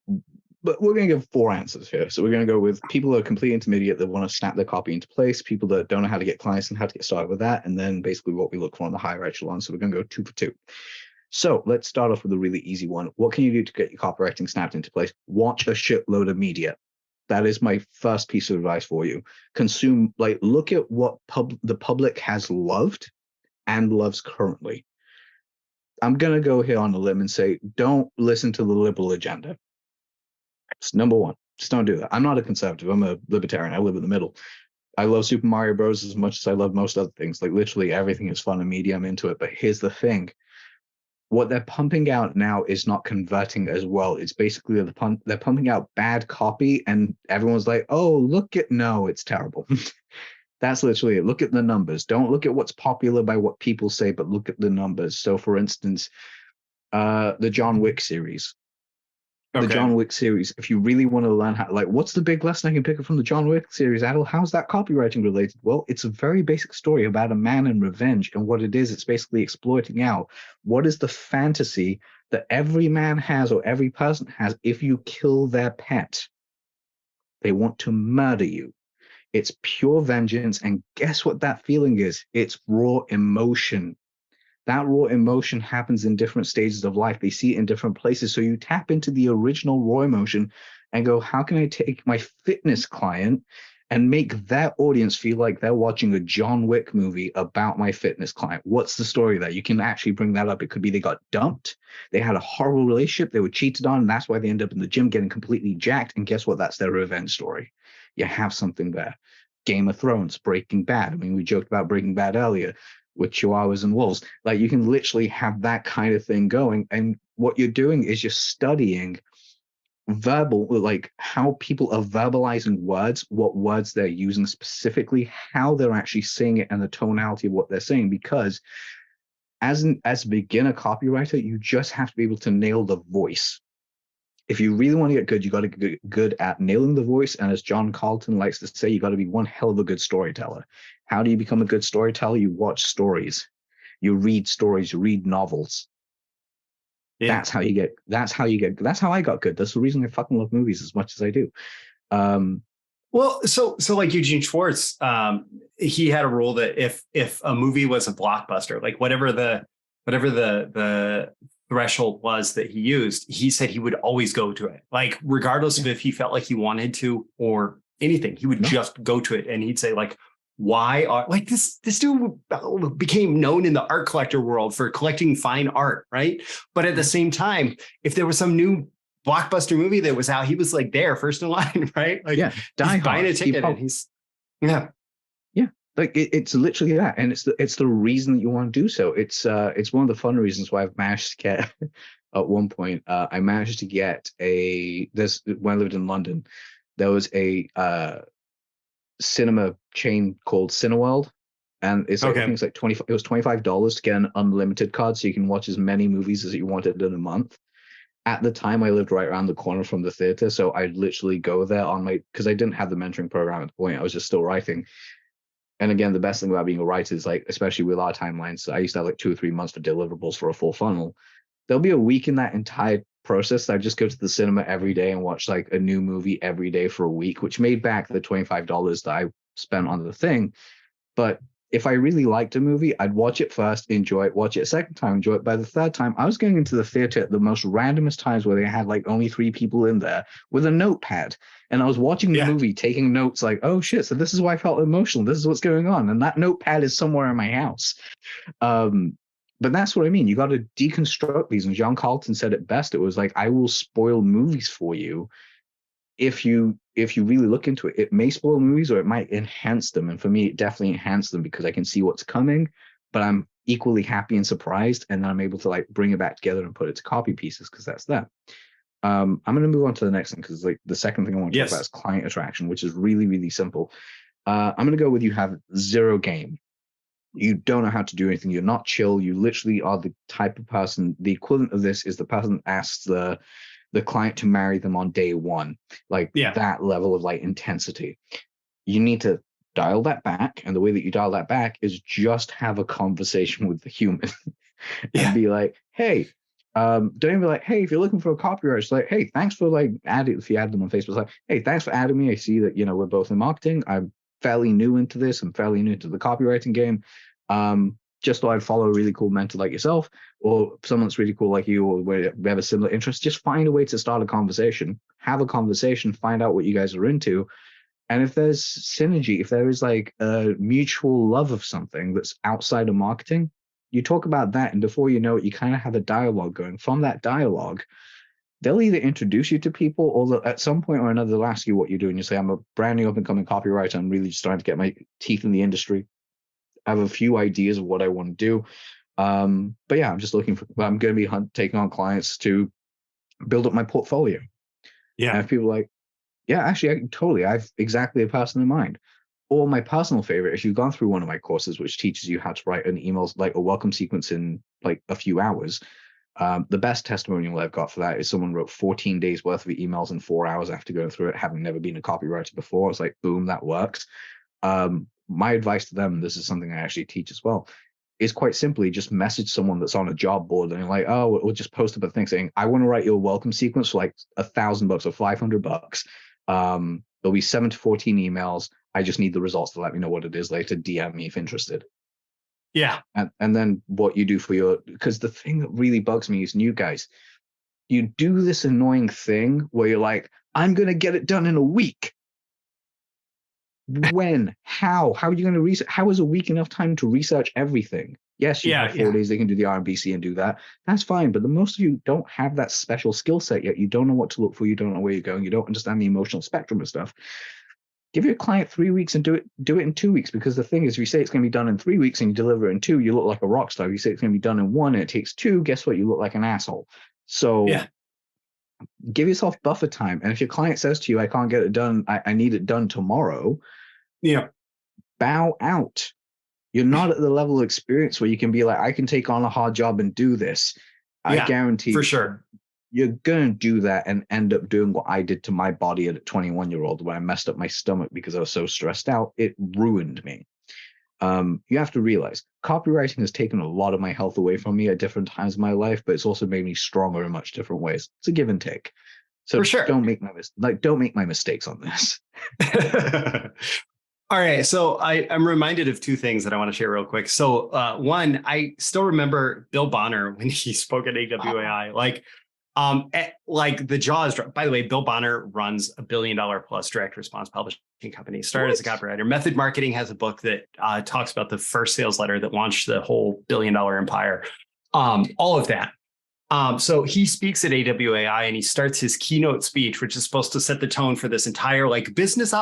but we're going to give 4 answers here. So we're going to go with people who are complete intermediate that want to snap their copy into place, people that don't know how to get clients and how to get started with that, and then basically what we look for on the higher echelon. So we're going to go 2 for 2. So let's start off with a really easy one. What can you do to get your copywriting snapped into place? Watch a shitload of media. That is my first piece of advice for you. Look at what the public has loved and loves currently. I'm going to go here on a limb and say, don't listen to the liberal agenda. It's number one. Just don't do that. I'm not a conservative. I'm a libertarian. I live in the middle. I love Super Mario Bros. As much as I love most other things. Like, literally everything is fun and media. I'm into it. But here's the thing. What they're pumping out now is not converting as well. It's basically they're pumping out bad copy, and everyone's like, oh, no, it's terrible. That's literally it. Look at the numbers. Don't look at what's popular by what people say, but look at the numbers. So, for instance, the John Wick series. Okay. The John Wick series, if you really want to learn how, what's the big lesson I can pick up from the John Wick series, Adil? How's that copywriting related? Well, it's a very basic story about a man and revenge. And what it is, it's basically exploiting out what is the fantasy that every man has or every person has if you kill their pet. They want to murder you. It's pure vengeance. And guess what that feeling is? It's raw emotion. That raw emotion happens in different stages of life. They see it in different places. So you tap into the original raw emotion and go, how can I take my fitness client and make their audience feel like they're watching a John Wick movie about my fitness client? What's the story there? You can actually bring that up. It could be they got dumped. They had a horrible relationship. They were cheated on. And that's why they end up in the gym getting completely jacked. And guess what? That's their revenge story. You have something there. Game of Thrones, Breaking Bad. I mean, we joked about Breaking Bad earlier with chihuahuas and wolves. Like, you can literally have that kind of thing going. And what you're doing is you're studying how people are verbalizing words, what words they're using specifically, how they're actually saying it, and the tonality of what they're saying. Because as a beginner copywriter, you just have to be able to nail the voice. If you really want to get good, you got to get good at nailing the voice. And as John Carlton likes to say, you got to be one hell of a good storyteller. How do you become a good storyteller? You watch stories, you read stories, you read novels. Yeah. That's how I got good. That's the reason I fucking love movies as much as I do. Well, so like Eugene Schwartz, he had a rule that if a movie was a blockbuster, like whatever the threshold was that he used, he said he would always go to it, like regardless of if he felt like he wanted to or anything, he would just go to it. And he'd say like, why are like this dude became known in the art collector world for collecting fine art, right? But at the same time, if there was some new blockbuster movie that was out, he was like there first in line, right? Like yeah, he's buying a ticket and he's like it's literally that, and it's the reason that you want to do so. It's one of the fun reasons why I've managed to get at one point I managed to get when I lived in London, there was a cinema chain called Cineworld, and it's like, I think it's like it was $25 to get an unlimited card, so you can watch as many movies as you wanted in a month. At the time, I lived right around the corner from the theater, so I'd literally go there because I didn't have the mentoring program at the point. I was just still writing. And again, the best thing about being a writer is, like, especially with our timelines, I used to have like 2 or 3 months for deliverables for a full funnel. There'll be a week in that entire process that I just go to the cinema every day and watch like a new movie every day for a week, which made back the $25 that I spent on the thing. But if I really liked a movie, I'd watch it first, enjoy it, watch it a second time, enjoy it. By the third time, I was going into the theater at the most randomest times where they had like only 3 people in there with a notepad. And I was watching the movie, taking notes like, oh shit, so this is why I felt emotional. This is what's going on. And that notepad is somewhere in my house. But that's what I mean. You got to deconstruct these. And John Carlton said it best. It was like, I will spoil movies for you. If you really look into it, it may spoil movies or it might enhance them. And for me, it definitely enhanced them because I can see what's coming, but I'm equally happy and surprised. And then I'm able to like bring it back together and put it to copy pieces because that's that. I'm going to move on to the next thing because like the second thing I want to talk about is client attraction, which is really, really simple. I'm going to go with you have zero game. You don't know how to do anything. You're not chill. You literally are the type of person. The equivalent of this is the person that asks the client to marry them on day one, like that level of like intensity. You need to dial that back. And the way that you dial that back is just have a conversation with the human and be like, hey, don't even be like, hey, if you're looking for a copywriter, it's like, hey, thanks for like adding, if you add them on Facebook, it's like, hey, thanks for adding me. I see that, we're both in marketing. I'm fairly new into this. I'm fairly new to the copywriting game. Just thought I'd follow a really cool mentor like yourself, or someone that's really cool like you, or where we have a similar interest. Just find a way to start a conversation, have a conversation, find out what you guys are into. And if there's synergy, if there is like a mutual love of something that's outside of marketing, you talk about that. And before you know it, you kind of have a dialogue going. From that dialogue, they'll either introduce you to people or at some point or another, they'll ask you what you do. And you say, I'm a brand new up and coming copywriter. I'm really just starting to get my teeth in the industry. I have a few ideas of what I want to do. But yeah, I'm just looking for, I'm going to be taking on clients to build up my portfolio. Yeah. And if people are like, yeah, actually, I have exactly a person in mind. Or my personal favorite, if you've gone through one of my courses, which teaches you how to write an email, like a welcome sequence in like a few hours. The best testimonial I've got for that is someone wrote 14 days worth of emails in 4 hours after going through it, having never been a copywriter before. It's like, boom, that works. My advice to them, this is something I actually teach as well, is quite simply just message someone that's on a job board and like, oh, we'll just post up a thing saying, I want to write your welcome sequence for like $1,000 or $500. There'll be 7 to 14 emails. I just need the results to let me know what it is later. DM me if interested. Yeah. And then what you do for because the thing that really bugs me is new guys, you do this annoying thing where you're like, I'm going to get it done in a week. When? How are you going to research? How is a week enough time to research everything? Yes, you have 4 days. They can do the RBC and do that. That's fine. But the most of you don't have that special skill set yet. You don't know what to look for. You don't know where you're going. You don't understand the emotional spectrum of stuff. Give your client 3 weeks and do it in 2 weeks. Because the thing is, if you say it's going to be done in 3 weeks and you deliver it in 2, you look like a rock star. If you say it's going to be done in 1 and it takes 2, guess what? You look like an asshole. So give yourself buffer time. And if your client says to you, I can't get it done, I need it done tomorrow. Yeah. Bow out. You're not at the level of experience where you can be like, I can take on a hard job and do this. I guarantee for sure you're going to do that and end up doing what I did to my body at a 21-year-old when I messed up my stomach because I was so stressed out. It ruined me. You have to realize copywriting has taken a lot of my health away from me at different times in my life, but it's also made me stronger in much different ways. It's a give and take. So For sure. don't make my mistakes on this. All right. So I'm reminded of two things that I want to share real quick. So one, I still remember Bill Bonner when he spoke at AWAI, like the jaw is dropped. By the way, Bill Bonner runs a $1 billion plus direct response publishing company, started as a copywriter. Method Marketing has a book that talks about the first sales letter that launched the whole $1 billion empire. All of that. So he speaks at AWAI and he starts his keynote speech, which is supposed to set the tone for this entire like the business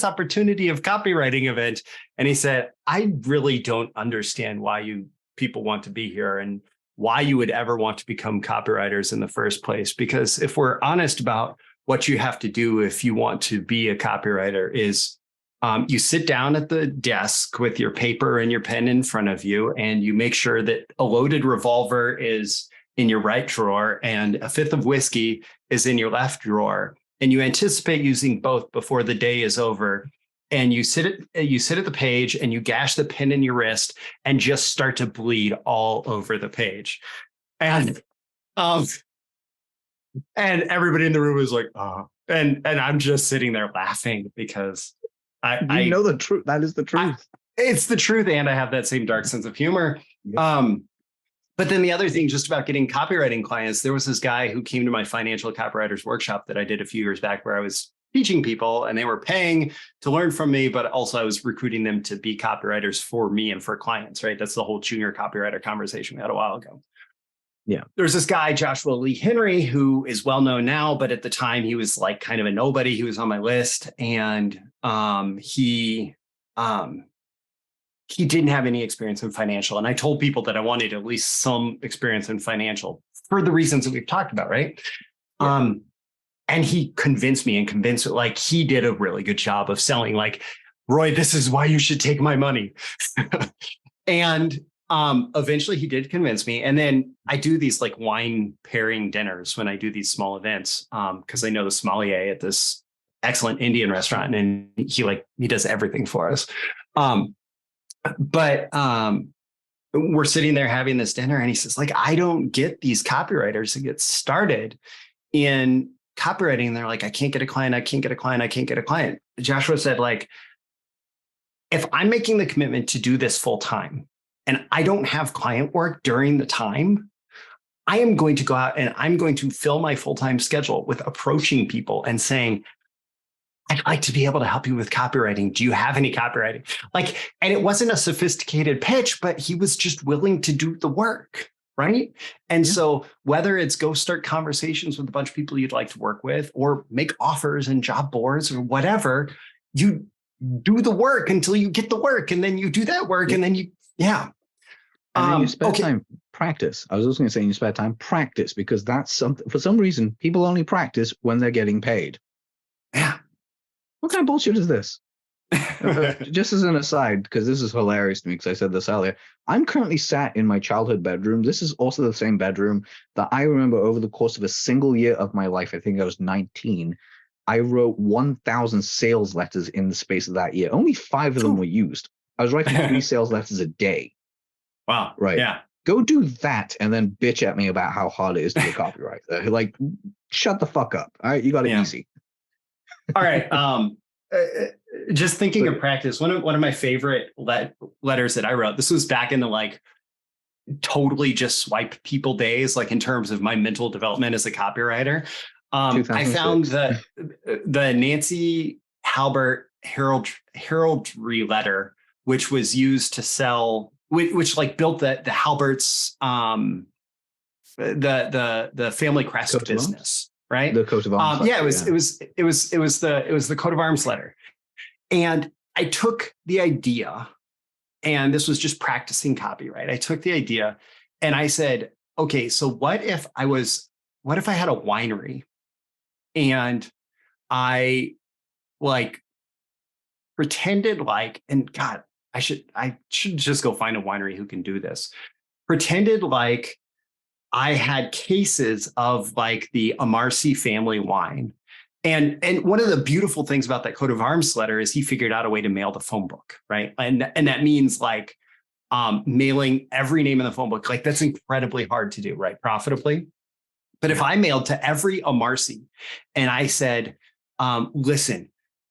opportunity of copywriting event. And he said, I really don't understand why you people want to be here and why you would ever want to become copywriters in the first place. Because if we're honest about what you have to do if you want to be a copywriter is you sit down at the desk with your paper and your pen in front of you, and you make sure that a loaded revolver is in your right drawer and a fifth of whiskey is in your left drawer. And you anticipate using both before the day is over. And you sit at the page and you gash the pin in your wrist and just start to bleed all over the page. And everybody in the room is like, oh, and I'm just sitting there laughing because I know the truth. That is the truth. It's the truth. And I have that same dark sense of humor. Yeah. But then the other thing just about getting copywriting clients, there was this guy who came to my financial copywriters workshop that I did a few years back where I was teaching people and they were paying to learn from me, but also I was recruiting them to be copywriters for me and for clients, right? That's the whole junior copywriter conversation we had a while ago. Yeah. There's this guy, Joshua Lee Henry, who is well known now, but at the time he was like kind of a nobody. He was on my list and he didn't have any experience in financial. And I told people that I wanted at least some experience in financial for the reasons that we've talked about, right? Yeah. And he convinced me like he did a really good job of selling like, Roy, this is why you should take my money. And eventually he did convince me. And then I do these like wine pairing dinners when I do these small events because I know the sommelier at this excellent Indian restaurant and he does everything for us. But we're sitting there having this dinner and he says, like, I don't get these copywriters to get started in copywriting. And they're like, I can't get a client. I can't get a client. I can't get a client. Joshua said, like, if I'm making the commitment to do this full time and I don't have client work during the time, I am going to go out and I'm going to fill my full-time schedule with approaching people and saying, I'd like to be able to help you with copywriting. Do you have any copywriting? Like, and it wasn't a sophisticated pitch, but he was just willing to do the work, right? And so whether it's go start conversations with a bunch of people you'd like to work with or make offers and job boards or whatever, you do the work until you get the work. And then you do that work and then you, And then you spend time practice. I was also going to say you spend time practice because that's something, for some reason, people only practice when they're getting paid. Yeah. What kind of bullshit is this? Just as an aside, because this is hilarious to me, because I said this earlier, I'm currently sat in my childhood bedroom. This is also the same bedroom that I remember over the course of a single year of my life. I think I was 19. I wrote 1,000 sales letters in the space of that year. Only 5 of them were used. I was writing 3 sales letters a day. Wow. Right. Yeah. Go do that and then bitch at me about how hard it is to be a copywriter. Like, shut the fuck up. All right. You got it easy. All right. Just thinking of practice, one of my favorite letters that I wrote, this was back in the like totally just swipe people days, like in terms of my mental development as a copywriter. I found the Nancy Halbert heraldry letter, which was used to sell, which like built the Halbert's the family crest business. Right. The coat of arms. It was the coat of arms letter. And I took the idea, and this was just practicing copyright. I took the idea and I said, okay, so what if I had a winery and I like pretended like, and God, I should just go find a winery who can do this. Pretended like I had cases of like the Amarsi family wine. And one of the beautiful things about that coat of arms letter is he figured out a way to mail the phone book, right? And that means like mailing every name in the phone book. Like that's incredibly hard to do, right? Profitably. But if I mailed to every Amarsi and I said, listen,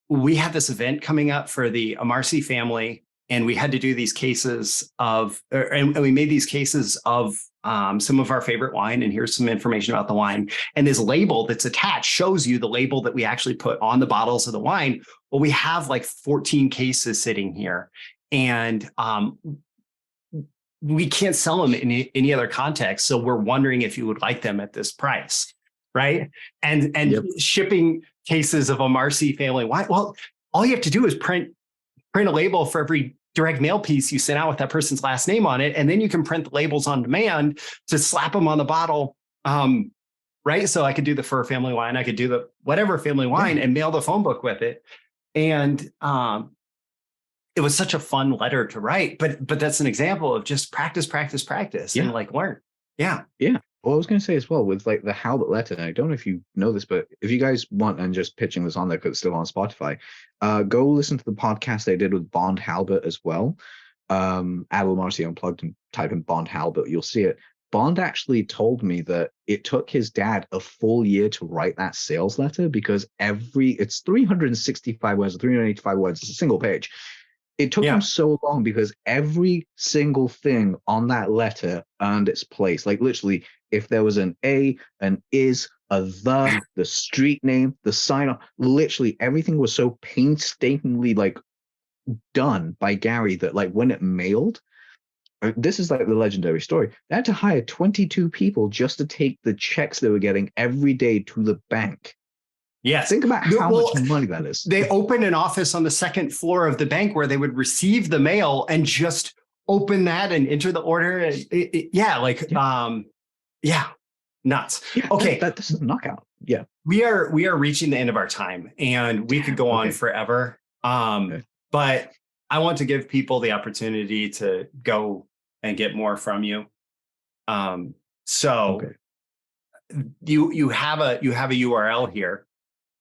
we have this event coming up for the Amarsi family, and we had to do these cases of, and we made these cases of some of our favorite wine, and here's some information about the wine. And this label that's attached shows you the label that we actually put on the bottles of the wine. Well, we have like 14 cases sitting here, and we can't sell them in any other context. So we're wondering if you would like them at this price, right? And shipping cases of Amarsi family wine. Well, all you have to do is print a label for every direct mail piece you send out with that person's last name on it. And then you can print the labels on demand to slap them on the bottle. Right. So I could do the Furr family wine. I could do the whatever family wine and mail the phone book with it. And it was such a fun letter to write, but that's an example of just practice and like learn. Yeah. Yeah. Well, I was going to say as well with like the Halbert letter, and I don't know if you know this, but if you guys want, and just pitching this on there because it's still on Spotify, go listen to the podcast they did with Bond Halbert as well. Adil Amarsi Unplugged, and type in Bond Halbert, you'll see it. Bond actually told me that it took his dad a full year to write that sales letter because it's 365 words or 385 words. It's a single page. It took him so long because every single thing on that letter earned its place. Like literally, if there was an A, an is, a the street name, the sign off, literally everything was so painstakingly like done by Gary that like when it mailed, this is like the legendary story. They had to hire 22 people just to take the checks they were getting every day to the bank. Yes. Think about how much money that is. They opened an office on the second floor of the bank where they would receive the mail and just open that and enter the order. Nuts. Yeah, okay. This is a knockout. Yeah. We are reaching the end of our time, and we could go on forever. But I want to give people the opportunity to go and get more from you. You have a URL here.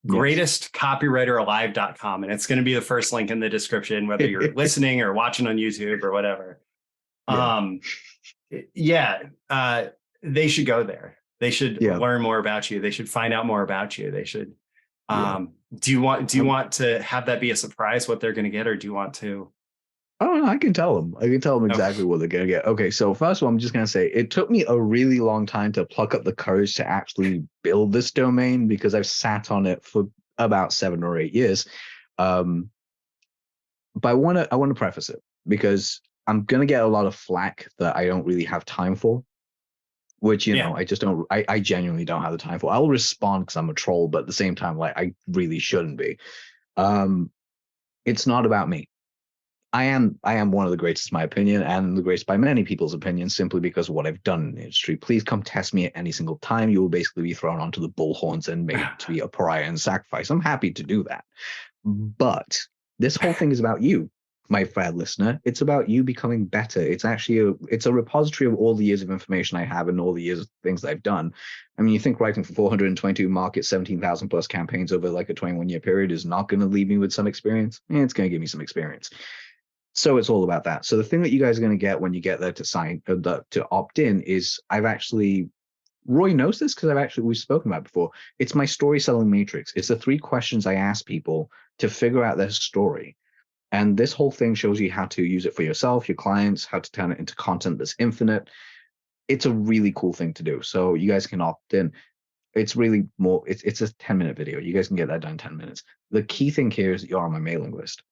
greatestcopywriteralive.com, and it's going to be the first link in the description, whether you're listening or watching on YouTube or whatever. They should go there. They should learn more about you. They should find out more about you. They should do you want to have that be a surprise what they're going to get, or do you want to? Oh, no, I can tell them. Exactly what they're going to get. Okay, so first of all, I'm just going to say it took me a really long time to pluck up the courage to actually build this domain because I've sat on it for about 7 or 8 years. But I want to preface it because I'm going to get a lot of flack that I don't really have time for, which, you know, I just don't, I genuinely don't have the time for. I'll respond because I'm a troll, but at the same time, like, I really shouldn't be. It's not about me. I am one of the greatest, in my opinion, and the greatest by many people's opinions, simply because of what I've done in the industry. Please come test me at any single time. You will basically be thrown onto the bullhorns and made to be a pariah and sacrifice. I'm happy to do that. But this whole thing is about you, my fair listener. It's about you becoming better. It's actually it's a repository of all the years of information I have and all the years of things that I've done. I mean, you think writing for 422 markets, 17,000 plus campaigns over like a 21-year period is not going to leave me with some experience? It's going to give me some experience. So it's all about that. So the thing that you guys are going to get when you get there to opt in is Roy knows this because we've spoken about it before. It's my story selling matrix. It's the 3 questions I ask people to figure out their story. And this whole thing shows you how to use it for yourself, your clients, how to turn it into content that's infinite. It's a really cool thing to do. So you guys can opt in. It's really more, it's a 10-minute video. You guys can get that done in 10 minutes. The key thing here is that you're on my mailing list.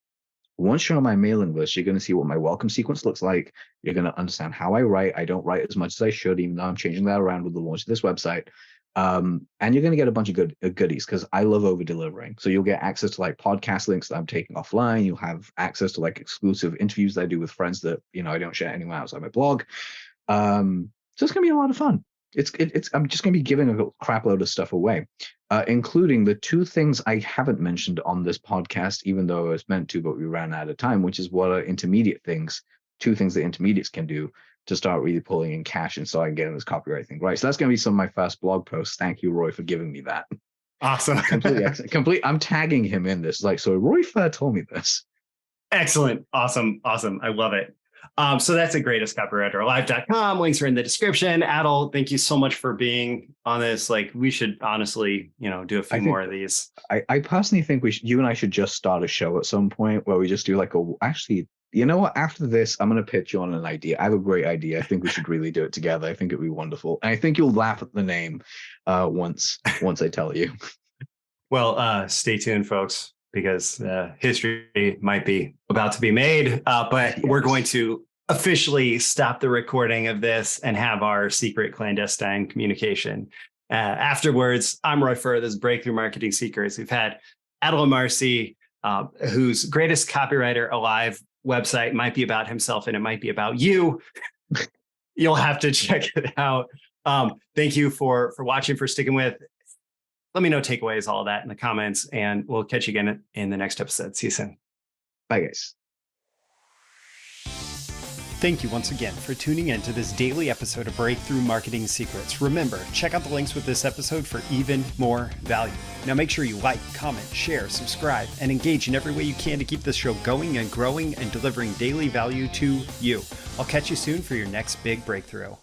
Once you're on my mailing list, you're going to see what my welcome sequence looks like. You're going to understand how I write. I don't write as much as I should, even though I'm changing that around with the launch of this website. And you're going to get a bunch of goodies because I love over delivering. So you'll get access to like podcast links that I'm taking offline. You'll have access to like exclusive interviews that I do with friends that, you know, I don't share anywhere outside my blog. So it's going to be a lot of fun. I'm just going to be giving a crap load of stuff away, including the 2 things I haven't mentioned on this podcast, even though I was meant to, but we ran out of time, which is what are intermediate things, 2 things that intermediates can do to start really pulling in cash and starting getting this copyright thing right. So that's going to be some of my first blog posts. Thank you, Roy, for giving me that. Awesome. I'm tagging him in this. Like, so Roy Furr told me this. Excellent. Awesome. I love it. So that's the greatest copywriteralive.com. Links are in the description. Adil, thank you so much for being on this. Like, we should honestly, do a few more of these. I personally think you and I should just start a show at some point where we just do actually, you know what? After this, I'm going to pitch you on an idea. I have a great idea. I think we should really do it together. I think it'd be wonderful. And I think you'll laugh at the name once I tell you. Well, stay tuned, folks, because history might be about to be made. But yes, we're going to officially stop the recording of this and have our secret clandestine communication. Afterwards, I'm Roy Furr. This is Breakthrough Marketing Secrets. We've had Adil Amarsi, whose greatest copywriter alive website might be about himself and it might be about you. You'll have to check it out. Thank you for watching, for sticking with. Let me know takeaways, all of that in the comments, and we'll catch you again in the next episode. See you soon. Bye, guys. Thank you once again for tuning in to this daily episode of Breakthrough Marketing Secrets. Remember, check out the links with this episode for even more value. Now make sure you like, comment, share, subscribe, and engage in every way you can to keep this show going and growing and delivering daily value to you. I'll catch you soon for your next big breakthrough.